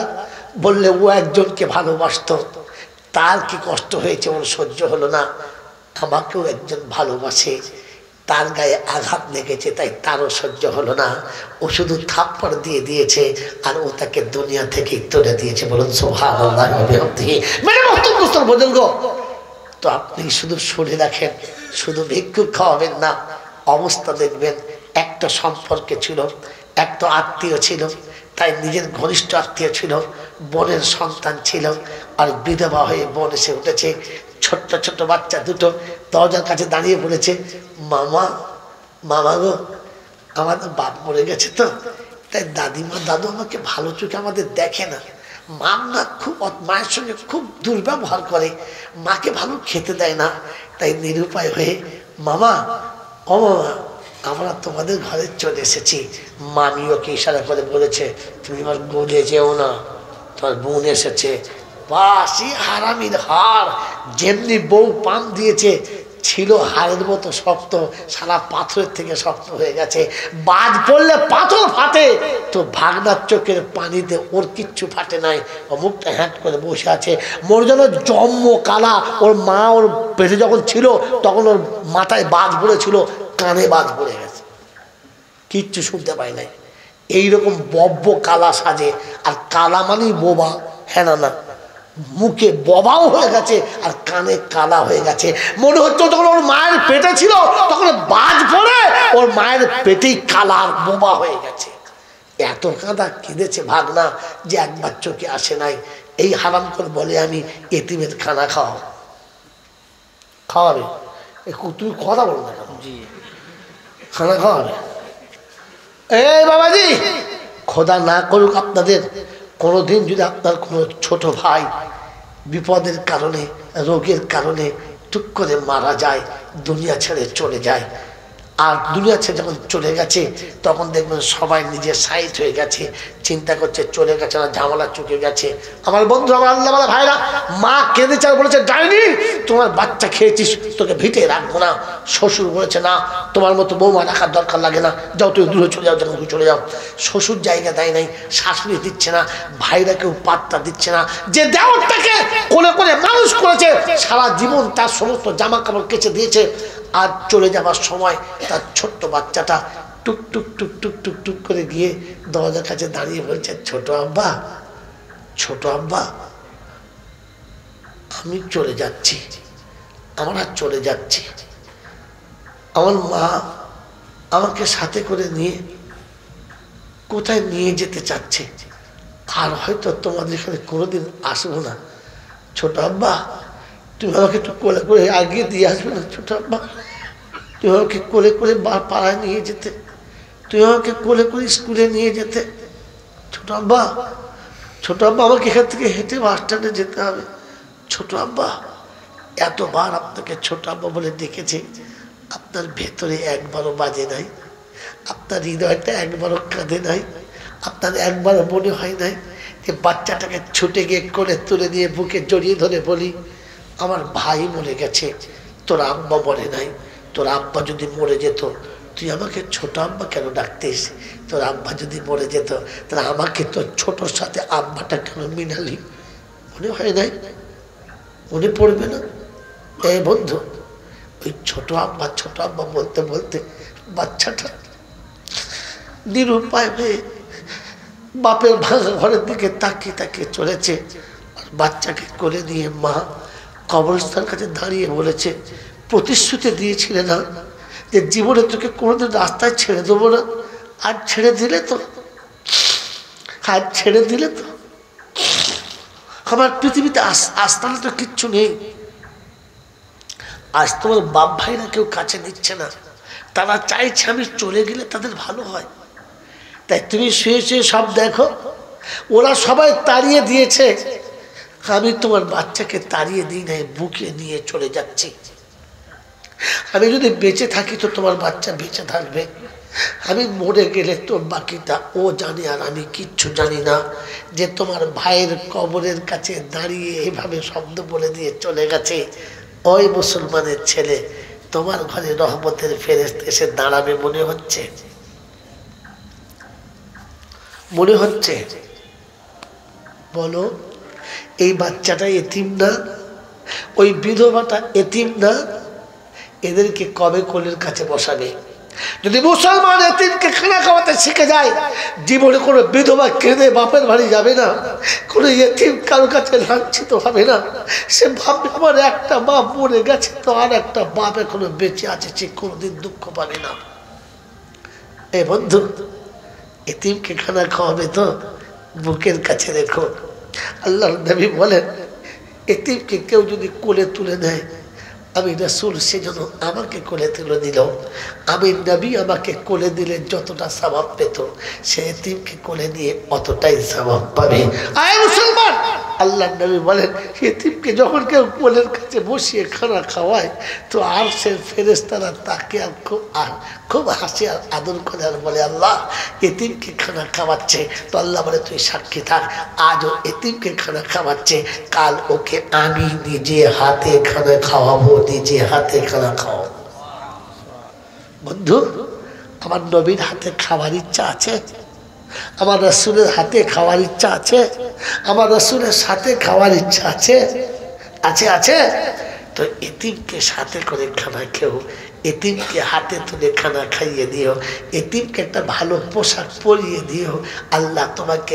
S1: বললে ও একজনকে ভালোবাসতো, তার কি কষ্ট হয়েছে ওর সহ্য হলো না, আমাকেও একজন ভালোবাসে, তার গায়ে আঘাত লেগেছে তাই তারও সহ্য হলো না, ও শুধু থাপ্পড় দিয়ে দিয়েছে আর ও তাকে দুনিয়া থেকে তুলে দিয়েছে। বলুন সুবহানাল্লাহ। মেরে মহতম বোঝেন গো। তো আপনি শুধু শুনে রাখেন, শুধু ভিক্ষুক খাওয়াবেন না, অবস্থা দেখবেন। একটা সম্পর্কে ছিল, একটা আত্মীয় ছিল, তাই নিজের ঘনিষ্ঠ আত্মীয় ছিল, বোনের সন্তান ছিল, আর বিধবা হয়ে বোন এসে উঠেছে। ছোট্ট ছোট্ট বাচ্চা দুটো দরজার কাছে দাঁড়িয়ে পড়েছে, মামা মামা গো, আমাদের বাপ মরে গেছে তো, তাই দাদিমা দাদু আমাকে ভালো চোখে আমাদের দেখে না, মা না খুব মায়ের সঙ্গে খুব দুর্ব্যবহার করে, মাকে ভালো খেতে দেয় না, তাই নিরুপায় হয়ে মামা ও মামা আমরা তোমাদের ঘরে চলে এসেছি। মামি ওকে ইশারা করে বলেছে তুমি আমার গোলে যেও না, তোমার বোন এসেছে। বাসি হারামির হাড়, যেমনি বউ পান দিয়েছে ছিল হাড়ের মতো শক্ত, সারা পাথরের থেকে শক্ত হয়ে গেছে। বাজ পড়লে পাথর ফাটে, তো ভাগনার চোখের পানিতে ওর কিচ্ছু ফাটে নাই, ও মুখটা হ্যাঁট করে বসে আছে। মোর যেন জম্ম কালা। ওর মা ওর পেটে যখন ছিল তখন ওর মাথায় বাজ পড়েছিল, কানে বাজ পড়ে গেছে, কিচ্ছু শুনতে পাই নাই। এইরকম বব্য কালা সাজে, আর কালা মানেই বোবা, হ্যাঁ না, মুখে ববাও হয়ে গেছে আর কানে কালা হয়ে গেছে। মনে হচ্ছে যখন ওর মায়ের পেটে ছিল তখন বাজ পড়ে ওর মায়ের পেটেই কালা আর বোবা হয়ে গেছে। এত কাঁদা কেঁদেছে ভাগনা যে একবার চোখে আসে নাই। এই হারাম করে বলে আমি এতিমের খানা খাওয়াবে, তুমি কথা বলো না কেন, খানা খাওয়াবে। এই বাবাজি, খোদা না করুক আপনাদের কোনোদিন যদি আপনার কোনো ছোট ভাই বিপদের কারণে, রোগের কারণে টুক করে মারা যায়, দুনিয়া ছেড়ে চলে যায়, আর দুনিয়া ছেড়ে যখন চলে গেছে তখন দেখবেন সবাই নিজের সাইড হয়ে গেছে, চিন্তা করছে চলে গেছে না, ঝামেলা চুকে গেছে। আমার বন্ধু, আমার আল্লাহওয়ালা ভাইরা, মা কেঁদেছে আর বলেছে ডাইনি তোমার বাচ্চা খেয়েছিস, তোকে ভিটে রাখবো না। শ্বশুর বলেছে না, তোমার মতো বৌমা রাখার দরকার লাগে না, যাও তুই দূরে চলে যাও, যখন চলে যাও। শ্বশুর জায়গা দেয় নাই, শাশুড়ি দিচ্ছে না, ভাইরা কেউ পাত্তা দিচ্ছে না। যে দেওরটাকে কোলে কোলে মানুষ করেছে, সারা জীবন তার সমস্ত জামা কাপড় কেচে দিয়েছে, আর চলে যাবার সময় তার ছোট্ট বাচ্চাটা টুক টুক টুক টুক টুক টুক করে গিয়ে দরজার কাছে দাঁড়িয়ে বলছে ছোট আব্বা, ছোট আব্বা আমি চলে যাচ্ছি, আমরা চলে যাচ্ছি। আমার মা আমাকে সাথে করে নিয়ে কোথায় নিয়ে যেতে চাচ্ছে, আর হয়তো তোমাদের এখানে কোনোদিন আসবো না। ছোট আব্বা তুমি আমাকে একটু কোলে করে আগিয়ে দিয়ে আসবে না? ছোট আব্বা তুই আমাকে কোলে করে পাড়ায় নিয়ে যেতে, তুই আমাকে কোলে করে স্কুলে নিয়ে যেতে। ছোট আব্বা, ছোট আব্বা আমাকে এখান থেকে হেঁটে বাস স্ট্যান্ডে যেতে হবে। ছোট আব্বা, এতবার আপনাকে ছোট আব্বা বলে ডেকেছে, আপনার ভেতরে একবারও বাজে নাই, আপনার হৃদয়টা একবারও কাঁদে নাই, আপনার একবারও মনে হয় নাই যে বাচ্চাটাকে ছুটে গিয়ে কোলে তুলে নিয়ে বুকে জড়িয়ে ধরে বলি, আমার ভাই মরে গেছে, তোর আব্বা মরে নাই, তোর আব্বা যদি মরে যেত তুই আমাকে ছোট আব্বা কেন ডাকতিস? তোর আব্বা যদি মরে যেত তাহলে আমাকে তোর ছোটোর সাথে আব্বাটা কেন মিনালি? মনে হয় নাই? মনে পড়বে না? এ বন্ধু, ওই ছোট আব্বা বলতে বলতে বাচ্চাটা নিরুপায় হয়ে বাপের ভাঙা ঘরের দিকে তাকিয়ে তাকিয়ে চলেছে। আর বাচ্চাকে কোলে নিয়ে মা কবরস্থান কাছে দাঁড়িয়ে বলেছে, প্রতিশ্রুতি দিয়েছিলে না যে জীবনে তোকে কোনোদিন রাস্তায় ছেড়ে দেবো না, আর ছেড়ে দিলে তো, আর ছেড়ে দিলে তো। আমার পৃথিবীতে আস্তানা তো কিচ্ছু নেই। আজ তোমার বাপ ভাইরা কেউ কাছে নিচ্ছে না, তারা চাইছে আমি চলে গেলে তাদের ভালো হয়। তাই তুমি শুয়ে শুয়ে সব দেখো, ওরা সবাই তাড়িয়ে দিয়েছে, আমি তোমার বাচ্চাকে তাড়িয়ে দিই নাই, বুকে নিয়ে চলে যাচ্ছি। আমি যদি বেঁচে থাকি তো তোমার বাচ্চা বেঁচে থাকবে, আমি মরে গেলে তোর বাকিটা ও জানে আর আমি কিচ্ছু জানি না। যে তোমার ভাইয়ের কবরের কাছে দাঁড়িয়ে এভাবে শব্দ বলে দিয়ে চলে গেছে, ওই মুসলমানের ছেলে তোমার ঘরে রহমতের ফেরেশতা এসে দাঁড়াবে মনে হচ্ছে? মনে হচ্ছে? বলো, এই বাচ্চাটা এতিম না? ওই বিধবাটা এতিম না? এদেরকে কবে কোলের কাছে বসাবে? যদি মুসলমান এতিমকে খানা খাওয়াতে শিখে যায়, জীবনে কোনো বিধবা কেঁদে বাপের বাড়ি যাবে না, কোনো এতিম কারোর কাছে লাঞ্ছিত হবে না। সে ভাববে আমার একটা বাপ মরে গেছে তো আর একটা বাপ এখনো বেঁচে আছে, সে কোনোদিন দুঃখ পাবে না। এ বন্ধু, এতিমকে খানা খাওয়াবে তো বুকের কাছে রেখো। আল্লাহর নবী বলেন, এতিমকে কেউ যদি কোলে তুলে নেয়, আমি রাসূল সেজন্য আমাকে কোলে তুলে দিল। আমি নবী আমাকে কোলে দিলে যতটা সওয়াব পেত, সে এতিমকে কোলে নিয়ে অতটাই সওয়াব পাবে। আয় মুসলমান, আল্লাহর নবী বলেন, এতিমকে যখন কেউ কোলের কাছে বসিয়ে খানা খাওয়ায় তো আর সে ফেরেশতারা তাকে আর খুব হাসি আর আদর করে আর বলে, আল্লাহ এতিমকে খানা খাওয়াচ্ছে। তো আল্লাহ বলে, তুই সাক্ষী থাক, আজও এতিমকে খানা খাওয়াচ্ছে, কাল ওকে আমি নিজে হাতে খানা খাওয়াবো, নিজে হাতে খানা খাওয়াবো। বন্ধু, আমার নবীর হাতে খাওয়ার ইচ্ছা আছে? আমার রাসূলের হাতে খাওয়ার ইচ্ছা আছে? আমার রাসূলের সাথে খাওয়ার ইচ্ছা আছে? আছে? আছে? তো এতিমকে সাথে করে খানা খেও, এতিমকে হাতে তুলে খানা খাইয়ে দিও, এতিমকে একটা ভালো পোশাক পরিয়ে দিও। আল্লাহ তোমাকে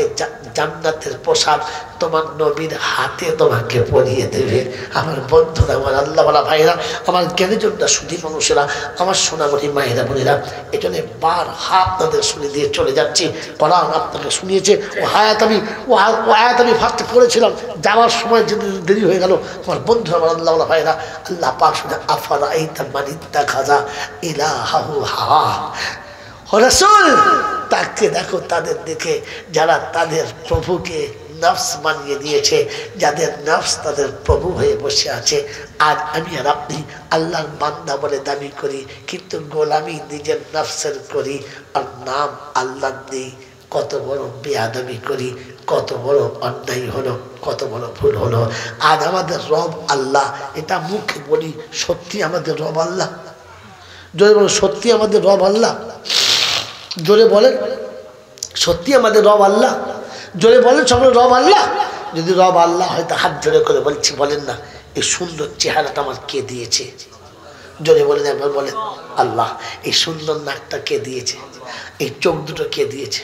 S1: জান্নাতের পোশাক তোমার নবীর হাতে তোমাকে পরিয়ে দেবে। আমার বন্ধুরা, আমার আল্লাহওয়ালা ভাইরা, আমার জ্ঞানীজনরা, সুধী মানুষেরা, আমার সোনামণি মায়েরা বোনেরা, এই জন্য বার হাত আপনাদের শুনে দিয়ে চলে যাচ্ছি। কোরআন আপনাকে শুনিয়েছে, ও আয়াত আমি ফার্স্টে পড়েছিলাম, যাওয়ার সময় যদি দেরি হয়ে গেল। আমার বন্ধুরা, আমার আল্লাহওয়ালা ভাইরা, আল্লাহ পাক শুনে আফারাআইতা মান ইত্তাখাযা ইলাহাহু হাওয়া, ও রাসূল তাকে দেখো, তাদের দেখে যারা তাদের প্রভুকে নফস বানিয়ে দিয়েছে, যাদের নফস তাদের প্রভু হয়ে বসে আছে। আজ আমি আর আপনি আল্লাহর বান্দা বলে দাবি করি, কিন্তু গোলামি নিজের নফসের করি আর নাম আল্লাহ দিই। কত বড় বেয়াদবি করি, কত বড় অন্যায় হলো, কত বড় ভুল হলো। আজ আমাদের রব আল্লাহ, এটা মুখে বলি, সত্যি আমাদের রব আল্লাহ? জোরে বলেন, সত্যি আমাদের রব আল্লাহ? জোরে বলেন, সত্যি আমাদের রব আল্লাহ? জোরে বলেন সকলে, রব আল্লাহ? যদি রব আল্লাহ হয়তো হাত জোরে করে বলছি, বলেন না, এই সুন্দর চেহারাটা আমার কে দিয়েছে? জোরে বলেন, একবার বলেন, আল্লাহ। এই সুন্দর নাকটা কে দিয়েছে? এই চোখ দুটো কে দিয়েছে?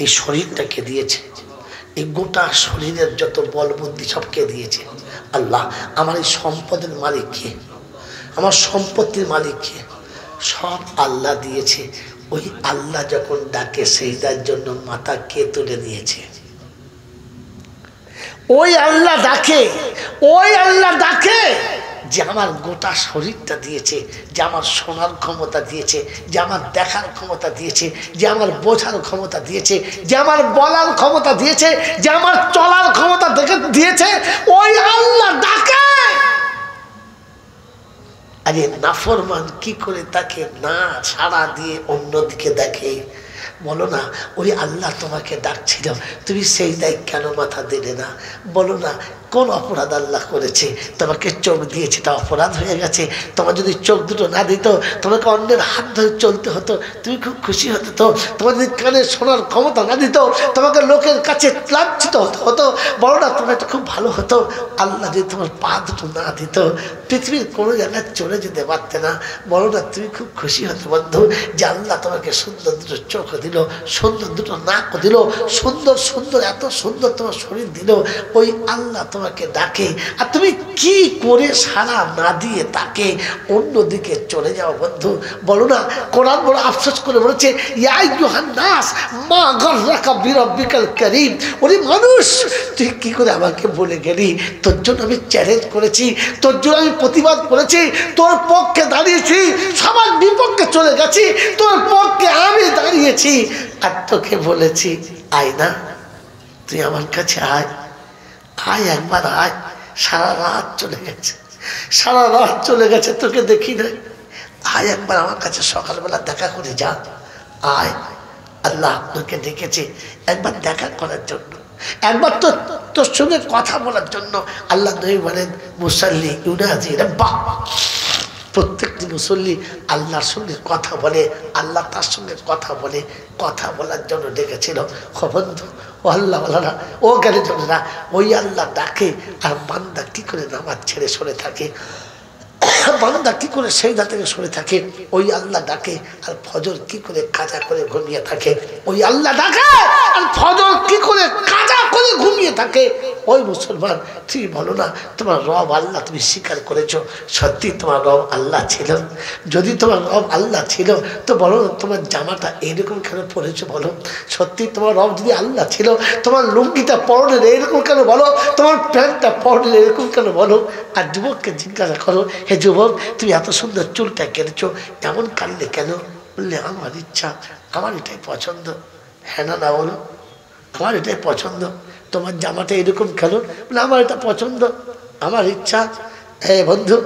S1: এই শরীরটা কে দিয়েছে? এই গোটা শরীরের যত বল বুদ্ধি সব কে দিয়েছে? আল্লাহ। আমার এই সম্পদের মালিক কে? আমার সম্পত্তির মালিক কে? সব আল্লাহ দিয়েছে। ওই আল্লাহ যখন ডাকে সেজদার জন্য মাথা কে তুলে দিয়েছে? ওই আল্লাহ ডাকে, ওই আল্লাহ ডাকে যে আমার গোটা শরীরটা দিয়েছে, যে আমার শোনার ক্ষমতা দিয়েছে, যে আমার দেখার ক্ষমতা দিয়েছে, যে আমার বোঝার ক্ষমতা দিয়েছে, যে আমার বলার ক্ষমতা দিয়েছে, যে আমার চলার ক্ষমতা দিয়েছে, ওই আল্লাহ ডাকে। আরে নাফরমান কি করে তাকে না সাড়া দিয়ে অন্যদিকে দেখে? বলো না, ওই আল্লাহ তোমাকে ডাকছিল, তুমি সেই দায় কেন মাথা দিলে না? বলো না, কোন অপরাধ আল্লাহ করেছে? তোমাকে চোখ দিয়েছে, তা অপরাধ হয়ে গেছে? তোমার যদি চোখ দুটো না দিত, তোমাকে অন্যের হাত ধরে চলতে হতো, তুমি খুব খুশি হতো তো? তোমার যদি কানে শোনার ক্ষমতা না দিত, তোমাকে লোকের কাছে লাঞ্ছিত হতো, বলো না, তোমার এটা খুব ভালো হতো? আল্লাহ যদি তোমার পা দুটো না দিত, পৃথিবীর কোনো জায়গায় চলে যেতে পারতে না, বলো না, তুমি খুব খুশি হতো বন্ধু যে আল্লাহ তোমাকে সুন্দর দুটো চোখ দিল, সুন্দর দুটো নাক দিল, সুন্দর সুন্দর এত সুন্দর তোমার শরীর দিল। ওই আল্লাহ তোমাকে ডাকে, আর তুমি কি করে সাড়া না দিয়ে তাকে অন্যদিকে চলে যাও বন্ধু? বলো না, কোরআন বড় আফসোস করে বলেছে, ইয়া আইয়ুহান নাস মা গাররাকা বিরাব্বিকাল কারীম। ওরে মানুষ, তুই কি করে আমাকে বলে গেলি? তোর জন্য আমি চ্যালেঞ্জ করেছি, তোর জন্য আমি প্রতিবাদ করেছি, তোর পক্ষে দাঁড়িয়েছি, সবার বিপক্ষে চলে গেছি, তোর পক্ষে আমি দাঁড়িয়েছি, আর তোকে বলেছি আয় না, তুই আমার কাছে আয়, আয় একবার আয়। সারা রাত চলে গেছে, সারা রাত চলে গেছে, তোকে দেখি নাই, আয় একবার আমার কাছে, সকালবেলা দেখা করে যা, আয়। আল্লাহ আপনাকে ডেকেছে একবার দেখা করার জন্য, একবার তো তোর সঙ্গে কথা বলার জন্য। আল্লাহ নবী বলেন, মুসাল্লি ইউনাজি রাব্বাহ, প্রত্যেকটি মুসল্লি আল্লাহর সঙ্গে কথা বলে, আল্লাহ তার সঙ্গে কথা বলে, কথা বলার জন্য ডেকেছিল। বন্ধু, ও আল্লাহ বলারা, ও জ্ঞানী জনেরা, ওই আল্লাহ ডাকে, আর বান্দা কি করে নামাজ ছেড়ে সরে থাকে, বান্দা কি করে সেজদা থেকে সরে থাকে? ওই আল্লাহ ডাকে, আর ফজর কি করে কাজা করে ঘুমিয়ে থাকে? ওই আল্লাহ ডাকে, আর ফজর কি করে কাজা করে ঘুমিয়ে থাকে? ওই মুসলমান, তুমি বলো না, তোমার রব আল্লাহ তুমি স্বীকার করেছো, সত্যি তোমার রব আল্লাহ ছিল? যদি তোমার রব আল্লাহ ছিল, তো বলো তোমার জামাটা এইরকম কেন পরেছো? বলো, সত্যি তোমার রব যদি আল্লাহ ছিল, তোমার লুঙ্গিটা পরনের এইরকম কেন বলো? তোমার প্যান্টটা পরনের এরকম কেন বলো? আর যুবককে জিজ্ঞাসা করো, হে যুবক, তুমি এত সুন্দর চুলটা কেটেছো, এমন কাটলে কেন? বললে, আমার ইচ্ছা, আমার এটাই পছন্দ। হ্যাঁ না না বলো, আমার এটাই পছন্দ। তোমার জামাটা এরকম কেন? বলে, আমার এটা পছন্দ, আমার ইচ্ছা। হ্যাঁ বন্ধু,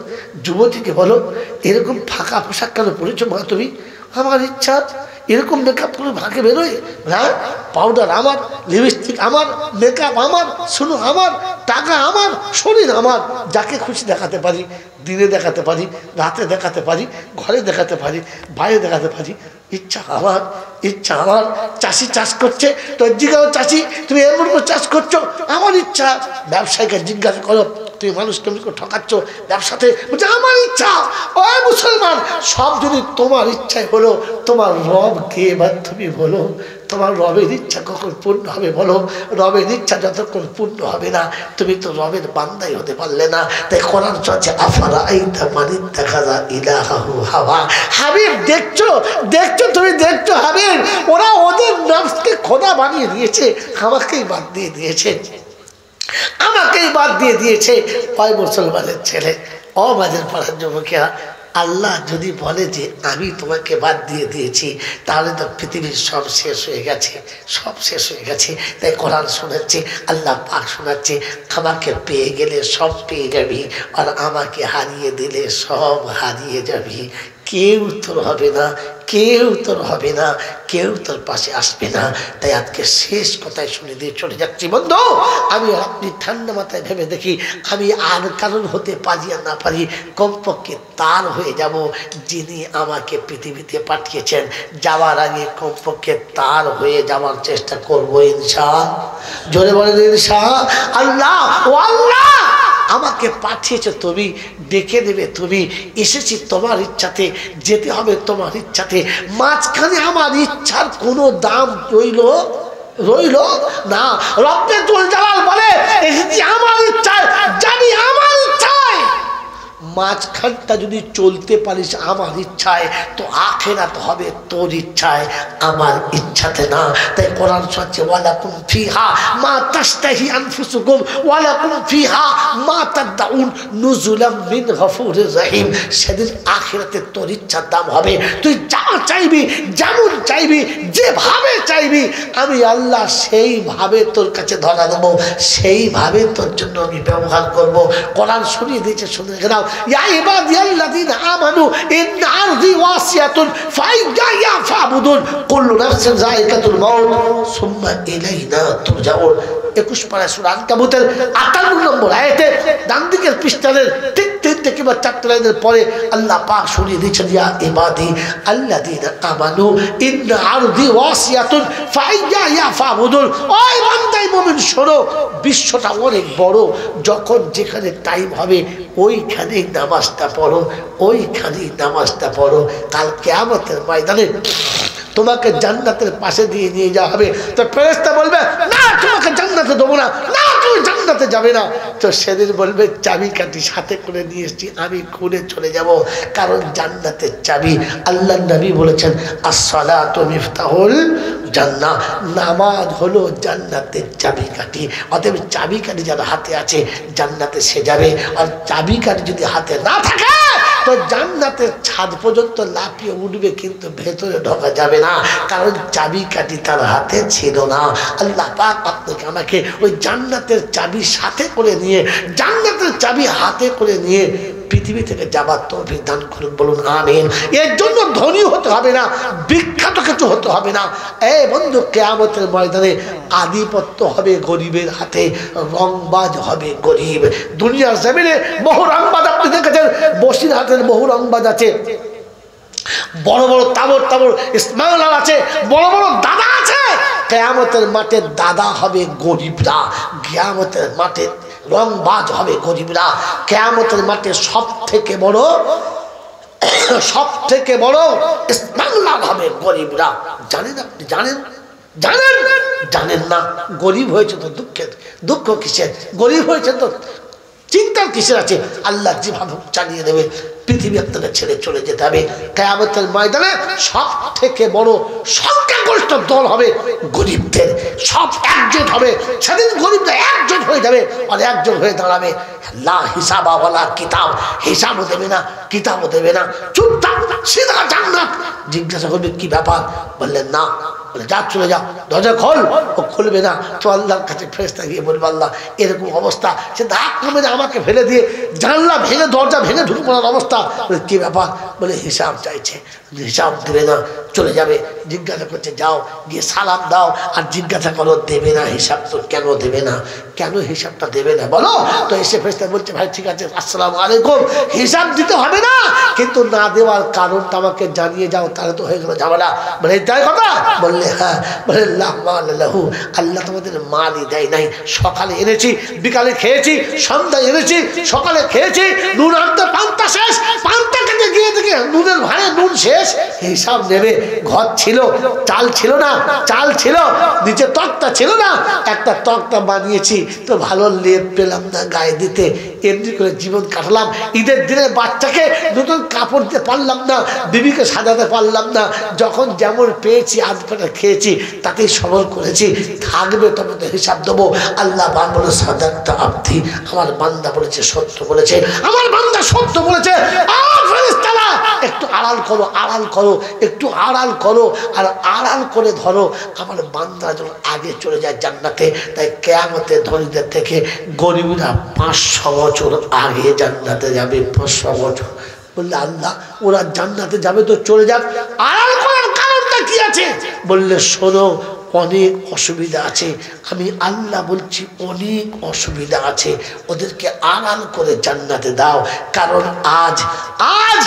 S1: যুবতীকে বলো, এরকম ফাঁকা পোশাক কেন পরেছো মা তুমি? আমার ইচ্ছা। এরকম মেকআপ করে ভাগে বেরোয়? হ্যাঁ, পাউডার আমার, লিপস্টিক আমার, মেকআপ আমার, শুনো আমার, টাকা আমার, শরীর আমার, যাকে খুশি দেখাতে পারি, দিনে দেখাতে পারি, রাতে দেখাতে পারি, ঘরে দেখাতে পারি, বাইরে দেখাতে পারি, ইচ্ছা আমার, ইচ্ছা আমার। চাষি চাষ করছে, তো জিজ্ঞাসা, চাষি তুমি এমন করে চাষ করছো? আমার ইচ্ছা। ব্যবসায়ীকে জিজ্ঞাসা করো, তুমি মানুষ কেমন করে ঠকাচ্ছ ব্যবসাতে? বলছে, আমার ইচ্ছা। ও মুসলমান, সব যদি তোমার ইচ্ছায় হলো, তোমার রব কে এবার তুমি বলো? তোমার রবের ইচ্ছা কখন পূর্ণ হবে বলো? রবের ইচ্ছা যতক্ষণ পূর্ণ হবে না, তুমি তো রবের বান্দাই হতে পারলে না। তাই কোরআন চলছে, আফারা আইতা মানিত দেখা ইলাহু হাওয়া। হাবিব, দেখছো, দেখছো, তুমি দেখছো হাবিব, ওরা ওদের নফসকে খোদা বানিয়ে দিয়েছে, আমাকেই বাদ দিয়ে দিয়েছে, আমাকেই বাদ দিয়ে দিয়েছে। কয় মুসলমানের ছেলে, অবাজের পাড়ার যুবকেরা, আল্লাহ যদি বলে যে আমি তোমাকে বাদ দিয়ে দিয়েছি, তাহলে তো পৃথিবীর সব শেষ হয়ে গেছে, সব শেষ হয়ে গেছে। তাই কোরআন শোনাচ্ছে, আল্লাহ পাক শোনাচ্ছে, আমাকে পেয়ে গেলে সব পেয়ে যাবি, আর আমাকে হারিয়ে দিলে সব হারিয়ে যাবি। কেউ তোর হবে না, কেউ তোর হবে না, কেউ তোর পাশে আসবে না। তাই আজকে শেষ কথায় শুনে দিয়ে চলে যাচ্ছি বন্ধু। আমি আপনি ঠান্ডা মাথায় ভেবে দেখি, আমি আর কারণ হতে পারি আর না পারি, কমপক্ষে তার হয়ে যাব যিনি আমাকে পৃথিবীতে পাঠিয়েছেন। যাওয়ার আগে কমপক্ষে তার হয়ে যাওয়ার চেষ্টা করবো ইনশাআল্লাহ। জোরে বলেন ইনশাআল্লাহ। ও আল্লাহ, আমাকে পাঠিয়েছো তুমি, ডেকে দেবে তুমি, এসেছি তোমার ইচ্ছাতে, যেতে হবে তোমার ইচ্ছাতে। মাঝখানে আমার ইচ্ছার কোনো দাম রইল না। রব্বে তুল জালাল বলে, এসেছি আমার ইচ্ছায়, জানি আমার ইচ্ছায়। মাঝখানটা যদি চলতে পারিস আমার ইচ্ছায়, তো আখিরাত হবে তোর ইচ্ছায়, আমার ইচ্ছাতে না। তাই কোরআন শোনাচ্ছে ওয়ালাকুম ফিহা মা তাশতাহি আনফুসুকুম ওয়ালাকুম ফিহা মা তাদউন নুজুলাম মিন গফুরির রহিম। সেদিন আখিরাতে তোর ইচ্ছার দাম হবে। তুই যা চাইবি, যেমন চাইবি, যেভাবে চাইবি, আমি আল্লাহ সেইভাবে তোর কাছে ধরা দেবো, সেইভাবে তোর জন্য আমি ব্যবহার করব। কোরআন শুনিয়ে দিয়েছে, শুনে গেলাম ইয়া ইবাদিয়াল্লাযীনা আমানু ইন্না আরদি ওয়াসিয়াতুন ফাইয়া ফাবুদুন কুল্লু নাফসিন যায়িকাতুল মাউত সুম্মা ইলাইনা তুরজাউন। 21 পারা সূরা আনকাবুতের 58 নম্বর আয়াতে ডান দিকের পৃষ্ঠার ঠিক 3 থেকে বা 4 লাইনের পরে আল্লাহ পাক শুনিয়ে দিয়েছেন ইয়া ইবাদি আল্লাযীনা আমানু ইন্না আরদি ওয়াসিয়াতুন ফাইয়া ফাবুদুন। ওই বান্দাই মুমিন শোনো, বিশ্বটা অনেক বড়, যখন যেখানে টাইম হবে ওইখানেই নামাজটা পড়ো, ওইখানেই নামাজটা পড়ো। কাল কিয়ামতের ময়দানে তোমাকে জান্নাতের পাশে দিয়ে নিয়ে যাওয়া হবে। তো ফেরেশতা বলবে না তোমাকে জান্নাতে দেবো না, না তুমি জান্নাতে যাবে না। তো সেদিন বলবে চাবিকাঠি সাথে করে নিয়ে এসেছি, আমি খুলে চলে যাব, কারণ জান্নাতের চাবি। আল্লাহ নবী বলেছেন আসসালাতু মিফতাহুল জান্নাহ, নামাজ হলো জান্নাতের চাবিকাঠি। অতএব চাবিকাঠি যার হাতে আছে জান্নাতে সে যাবে, আর চাবিকাঠি যদি হাতে না থাকে তো জান্নাতের ছাদ পর্যন্ত লাফিয়ে উঠবে, কিন্তু ভেতরে ঢোকা যাবে না, কারণ চাবিকাঠি তার হাতে ছিল না। আল্লাহ পাক আপনাকে আমাকে ওই জান্নাতের চাবি সাথে করে নিয়ে, জান্নাতের চাবি হাতে করে নিয়ে পৃথিবী থেকে যাবার তৌফিক দান করুন, বলুন আমিন। এর জন্য ধনী হতে হবে না, বিখ্যাত কিছু হতে হবে না। এই বন্ধু, কিয়ামতের ময়দানে আধিপত্য হবে গরিবের হাতে, রংবাজ হবে গরিব। দুনিয়ার জমিনে বহু রংবাজ আপনি দেখেছেন, বসিরহাটের বহু রংবাজ আছে, বড় বড় তাবর তাবর ইসমাইল আছে, বড় বড় দাদা আছে। কিয়ামতের মাঠে দাদা হবে গরিবরা, কিয়ামতের মাঠে রংবাজ হবে গরিবরা। কিয়ামতের মাঠে সব থেকে বড় ইসমাইল হবে গরিবরা। জানেন আপনি? জানেন? জানেন? জানেন না? গরিব হয়েছে তো দুঃখ কিসের? গরিব হয়েছে তো চিন্তার কিসের আছে? আল্লাহ যেভাবে চালিয়ে দেবে, পৃথিবী আপনাকে ছেড়ে চলে যেতে হবে। কিয়ামতের ময়দানে সব থেকে বড় সংখ্যাগরিষ্ঠ দল হবে গরিবদের, সব একজোট হবে। সেদিন গরিবরা একজোট হয়ে যাবে আর একজোট হয়ে দাঁড়াবে। লা হিসাবা ওয়ালা কিতাব, হিসাবও দেবে না, কিতাবও দেবে না, চুপচাপ সিধা জান্নাত। জিজ্ঞাসা করবে কি ব্যাপার? বললেন না, বলে যা চলে যাও, দরজা খোল। ও খুলবে না, তো আল্লাহর কাছে ফেরেশতা গিয়ে বলবে আল্লাহ এরকম অবস্থা, সে ধাক্কা মেরে আমাকে ফেলে দিয়ে জানলা ভেঙে দরজা ভেঙে ঢুকে পড়ার অবস্থা। বলে কি ব্যাপার? বলে হিসাব চাইছে, হিসাব দেবে না, চলে যাবে। জিজ্ঞাসা করছে যাও গিয়ে সালাম দাও, আর জিজ্ঞাসা করো দেবে না হিসাব, তো কেন দেবে না? কেন হিসাবটা দেবে না বলো? তো এসে ফেরেশতা বলছে ভাই ঠিক আছে, আসসালামু আলাইকুম, হিসাব দিতে হবে না, কিন্তু না দেওয়ার কারণটা আমাকে জানিয়ে যাও, তাহলে তো হয়ে গেল ঝামেলা। বলে তাই কথা? বললে হ্যাঁ। বলে আল্লাহ তোমাদের মালই দেয় নাই, সকালে এনেছি, বিকালে খেয়েছি, সন্ধ্যায় এনেছি, সকালে খেয়েছি, নুন আনতে পান্তা শেষ, পান্তা খেতে গিয়ে দেখে নুনের ভাড়ে নুন শেষ। হিসাব নেবে, ঘর ছিল, চাল ছিল না, চাল ছিল, নিচে তক্তা ছিল না, একটা তক্তা বানিয়েছি, তো ভালো লেপ পেলাম না গায়ে দিতে, এমনি করে জীবন কাটালাম। ঈদের দিনে বাচ্চাকে নতুন কাপড় দিতে পারলাম না, বিবিকে সাজাতে পারলাম না, যখন যেমন পেয়েছি আধ পেটা খেয়েছি, তাতেই সবল করেছি, থাকবে তবে তো হিসাব দেবো। আল্লাহ বলে সাদাক্তা আব্দি, আমার বান্দা বলেছে সত্য বলেছে, আমার বান্দা সত্য বলেছে। ফেরেশতারা একটু আড়াল করো, আড়াল করো, একটু আড়াল করো, আর আড়াল করে ধরো, আমার বান্দা যেন আগে চলে যায় জান্নাতে। তাই কিয়ামতে ধনীদের থেকে গরিবরা 500 বছর আগে জান্নাতে যাবে, 500 বছর। বললে আল্লাহ ওরা জান্নাতে যাবে তো চলে যাক, আড়াল করার কারণটা কি আছে? বললে শোনো, অনেক অসুবিধা আছে, আমি আল্লাহ বলছি অনেক অসুবিধা আছে, ওদেরকে আড়াল করে জান্নাতে দাও। কারণ আজ আজ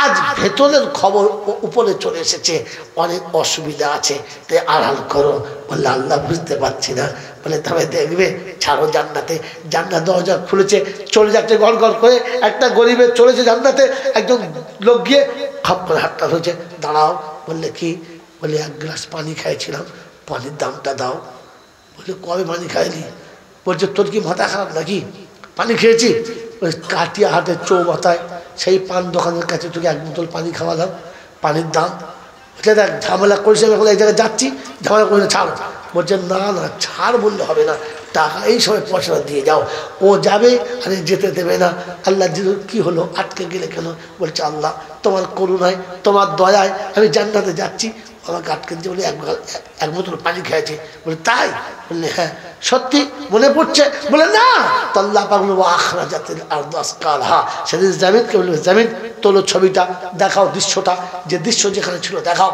S1: আজ ভেতরের খবর উপরে চলে এসেছে, অনেক অসুবিধা আছে, তাই আড়াল করো। বললে আল্লাহ বুঝতে পারছি না। বলে তবে দেখবে, ছাড়ো জান্নাতে। জান্নাত দরজা খুলেছে, চলে যাচ্ছে গড় গড় করে, একটা গরিবের চলেছে জান্নাতে, একজন লোক গিয়ে খপ করে হাতটা ধরেছে, দাঁড়াও। বললে কি? বলে 1 গ্লাস পানি খাইছিলাম, পানির দামটা দাও। বলে কবে পানি খাইলি? বলছে তোর কি মাথা খারাপ নাকি? পানি খেয়েছি, ওই কাটিয়া হাটের চৌমাথায় সেই পান দোকানের কাছে তোকে 1 বোতল পানি খাওয়ালাম, পানির দাম। বলছে দেখ ঝামেলা করেছি, আমি এখন এই জায়গায় যাচ্ছি, ঝামেলা করে ছাড়। বলছে না না ছাড় বললে হবে না, টাকা এই সময় পয়সাটা দিয়ে যাও। ও যাবে আরে যেতে দেবে না। আল্লাহ কি হলো, আটকে গেলে কেন? বলছে আল্লাহ তোমার করুণায় তোমার দয়ায় আমি জান্নাতে যাচ্ছি, আমাকে আটকে দিয়ে বলে 1 বোতল পানি খেয়েছে। বলে তাই? বললে হ্যাঁ। সত্যি মনে পড়ছে? বলে না। তো আল্লাহ পাক বলবো আখরা জাতিল আরদু আসকালহা। সেদিন জামিনকে বলবে জামিন তোলো ছবিটা, দেখাও দৃশ্যটা, যে দৃশ্য যেখানে ছিল দেখাও।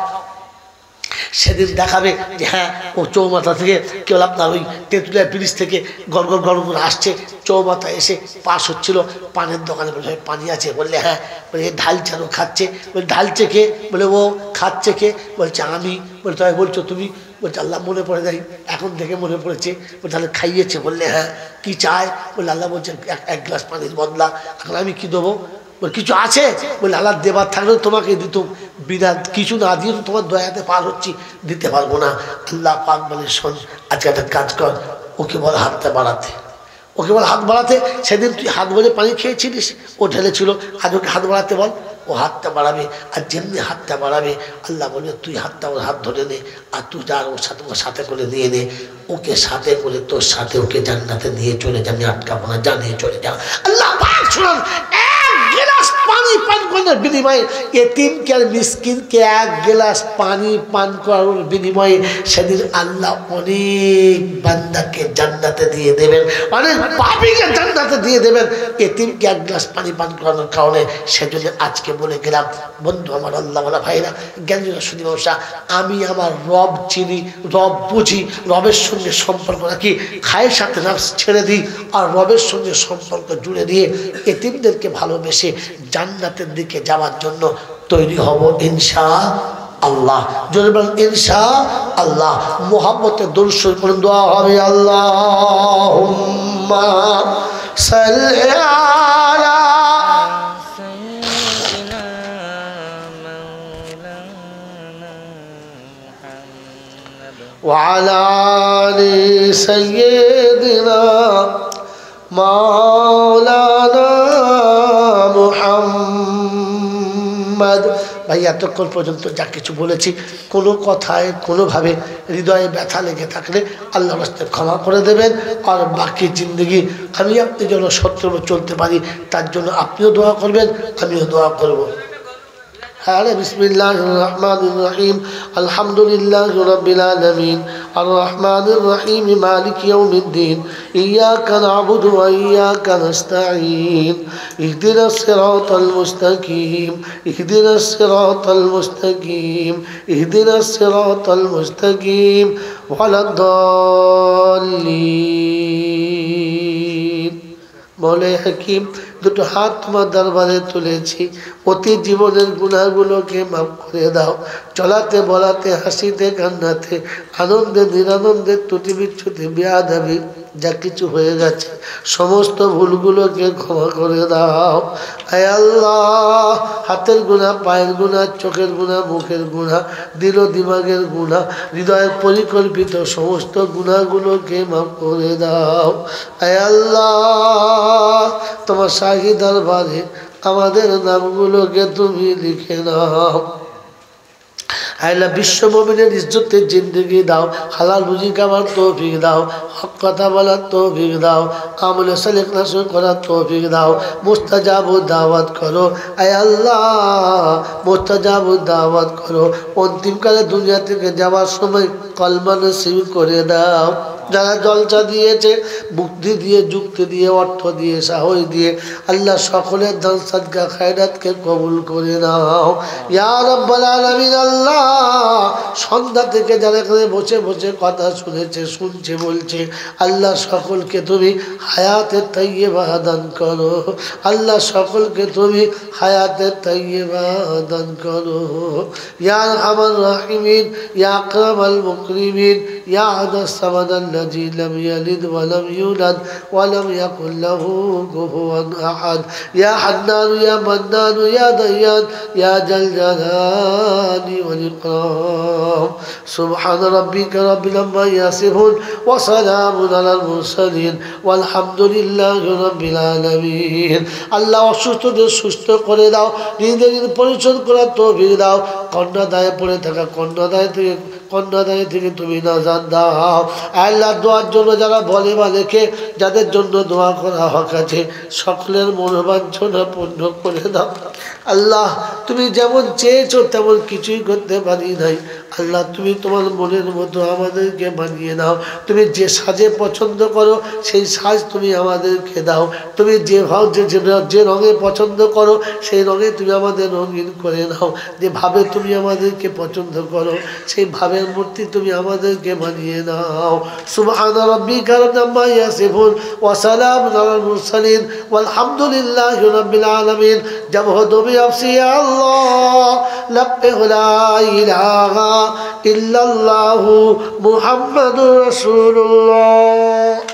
S1: সেদিন দেখাবে যে হ্যাঁ ও চৌমাথা থেকে কেবল আপনার ওই তেঁতুলিয়া ব্রিজ থেকে গড় গড় গড় করে আসছে, চৌমাথা এসে পাশ হচ্ছিল, পানের দোকানে বলে পানি আছে? বললে হ্যাঁ। বলে ঢালছে আর ও খাচ্ছে। বলে ঢালছে কে? বলে ও। খাচ্ছে কে? বলছে আমি। বলে তাই বলছো তুমি? বলছে আল্লাহ মনে পড়ে যাই, এখন থেকে মনে পড়েছে। বলে তাহলে খাইয়েছে? বললে হ্যাঁ। কি চায়? বলে আল্লাহ বলছে 1 গ্লাস পানির বদলা, এখন আমি কি দেবো? বলে কিছু আছে? বলে আল্লাহ দেবার থাকলেও তোমাকে দিত, বিনা কিছু না দিয়ে তোমার দয়াতে পার হচ্ছি, দিতে পারবো না। আল্লাহ পাক বলে শোন আজকে একটা কাজ কর, ওকে বল হাতটা বাড়াতে, ওকে বল হাত বাড়াতে। সেদিন তুই হাত ভরে পানি খেয়েছিলিস, ও ঢেলেছিল, আজ ওকে হাত বাড়াতে বল, ও হাতটা বাড়াবে। আর যেমনি হাতটা বাড়াবে আল্লাহ বলবে তুই হাতটা ওর হাত ধরে নে, আর তুই যা ওর সাথে করে নিয়ে নে, ওকে সাথে করে তোর সাথে ওকে জান্নাতে নিয়ে চলে যা, আমি আটকাবো না, যা নিয়ে চলে যা। আল্লাহ পাক শুনুন, 1 গ্লাস পানি পান করার বিনিময়ে এতিমকে আর মিসকিনকে 1 গ্লাস পানি পান করার বিনিময়ে সেদিন আল্লাহ অনেক বান্দাকে জান্নাতে দিয়ে দেবেন, অনেক পাপীকে জান্নাতে দিয়ে দেবেন এতিমকে 1 গ্লাস পানি পান করানোর কারণে। সেজন্য আজকে বলে গেলাম বন্ধু আমার, আল্লাহ বলা ভাইরা, জ্ঞানীরা শুধু ব্যবসা, আমি আমার রব চিনি, রব বুঝি, রবের সঙ্গে সম্পর্ক রাখি, খায়ের সাথে নাফস ছেড়ে দিই আর রবের সঙ্গে সম্পর্ক জুড়ে দিয়ে এতিমদেরকে ভালোবেসে জান্নাতের দিকে যাওয়ার জন্য তৈরি হব ইনশাআল্লাহ। যদি বলেন ইনশাআল্লাহ, মুহাব্বতে দরুদ শরীফ পড়ুন, দোয়া হবে আল্লাহুম্মা সাল্লি আলা وعلى آل سيدنا مولانا محمد। ভাই এতক্ষণ পর্যন্ত যা কিছু বলেছি কোনো কথায় কোনোভাবে হৃদয়ে ব্যথা লেগে থাকলে আল্লাহর রাস্তায় ক্ষমা করে দেবেন। আর বাকি জিন্দগি আমি আপনি যেন সত্যভাবে চলতে পারি তার জন্য আপনিও দোয়া করবেন, আমিও দোয়া করব। بسم الله الرحمن الرحيم الحمد لله رب العالمين الرحمن الرحيم مالك يوم الدين إياك نعبد وإياك نستعين اهدنا الصراط المستقيم اهدنا الصراط المستقيم اهدنا الصراط المستقيم وعلى الضالين। মৌলাই হাকিম দুটো হাত তোমার দরবারে তুলেছি, অতি জীবনের গুনাহগুলোকে মাফ করে দাও। চলাতে বলাতে হাসিতে কান্নাতে আনন্দে নিরানন্দে ত্রুটি বিচ্যুতি বেয়াদবি যা কিছু হয়ে গেছে সমস্ত ভুলগুলোকে ক্ষমা করে দাও। আয় আল্লাহ, হাতের গুনাহ, পায়ের গুনাহ, চোখের গুনাহ, মুখের গুনাহ, দিল দিমাগের গুনাহ, হৃদয়ের পরিকল্পিত সমস্ত গুনাহগুলোকে মাফ করে দাও। আয় আল্লাহ, তোমার শাহী দরবারে আমাদের নামগুলোকে তুমি লিখে নাও। আল্লাহ বিশ্ব মুমিনের ইজ্জতের জিন্দেগি দাও, হালাল রুজি খাবার তৌফিক দাও, হক কথা বলার তৌফিক দাও, আমলে সালেহ নাসর করার তৌফিক দাও, মুস্তাজাবুদ দাওয়াত করো। আয় আল্লাহ, মুস্তাজাবুদ দাওয়াত করো। অন্তিমকালে দুনিয়া থেকে যাওয়ার সময় কলমা নসিব করে দাও। যারা জলসা দিয়েছে, বুদ্ধি দিয়ে, যুক্তি দিয়ে, অর্থ দিয়ে, সাহস দিয়ে, আল্লাহ সকলের দান সাদকা খায়রাতকে কবুল করে নাও ইয়া রাব্বাল আলামিন। আল্লাহ, সন্ধ্যা থেকে যারা এখানে বসে বসে কথা শুনেছে, শুনছে, বলছে, আল্লাহ সকলকে তুমি হায়াতে তাইয়্যিবা দান করো। আল্লাহ সকলকে তুমি হায়াতে তাইয়্যিবা দান করো ইয়া আরহামার রাহিমিন, ইয়া আকরামাল মুকরিমিন, يا أحد الصمد الذي لم يلد ولم يولد ولم يكن له كفوا أحد يا حنان يا منان يا ديان يا ذا الجلال والإكرام سبحان ربك رب العزة يصفون وسلام على المرسلين والحمد لله رب العالمين আল্লাহ অসুস্থদের সুস্থ করে দাও নিজেদের পরিচয় করার তৌফিক দাও কন্যাদায়ে পড়ে থাকা কন্যাদায় থেকে তুমি নাজাত দাও আল্লাহ দোয়ার জন্য যারা বলে বা লেখে যাদের জন্য দোয়া করা হক আছে সকলের মনোবাঞ্ছনা পূর্ণ করে দাও আল্লাহ তুমি যেমন চেয়েছো তেমন কিছুই করতে পারি নাই আল্লাহ তুমি তোমার মনের মতো আমাদেরকে বানিয়ে দাও তুমি যে সাজে পছন্দ করো সেই সাজ তুমি আমাদেরকে দাও তুমি যে রঙে পছন্দ করো সেই রঙে তুমি আমাদের রঙিন করে নাও যেভাবে তুমি আমাদেরকে পছন্দ করো সেই ভাবের মূর্তি তুমি আমাদেরকে বানিয়ে নাও সুবহান রাব্বিকা রাব্বিল ইয়াসিফুন ওয়া সালামুন আলাল মুরসালিন ওয়ালহামদুলিল্লাহি রাব্বিল আলামিন জব হো দো বিনফসি আল্লাহ লাব্বাইক লা ইলাহা ইল্লাল্লাহু মুহাম্মাদুর রাসূলুল্লাহ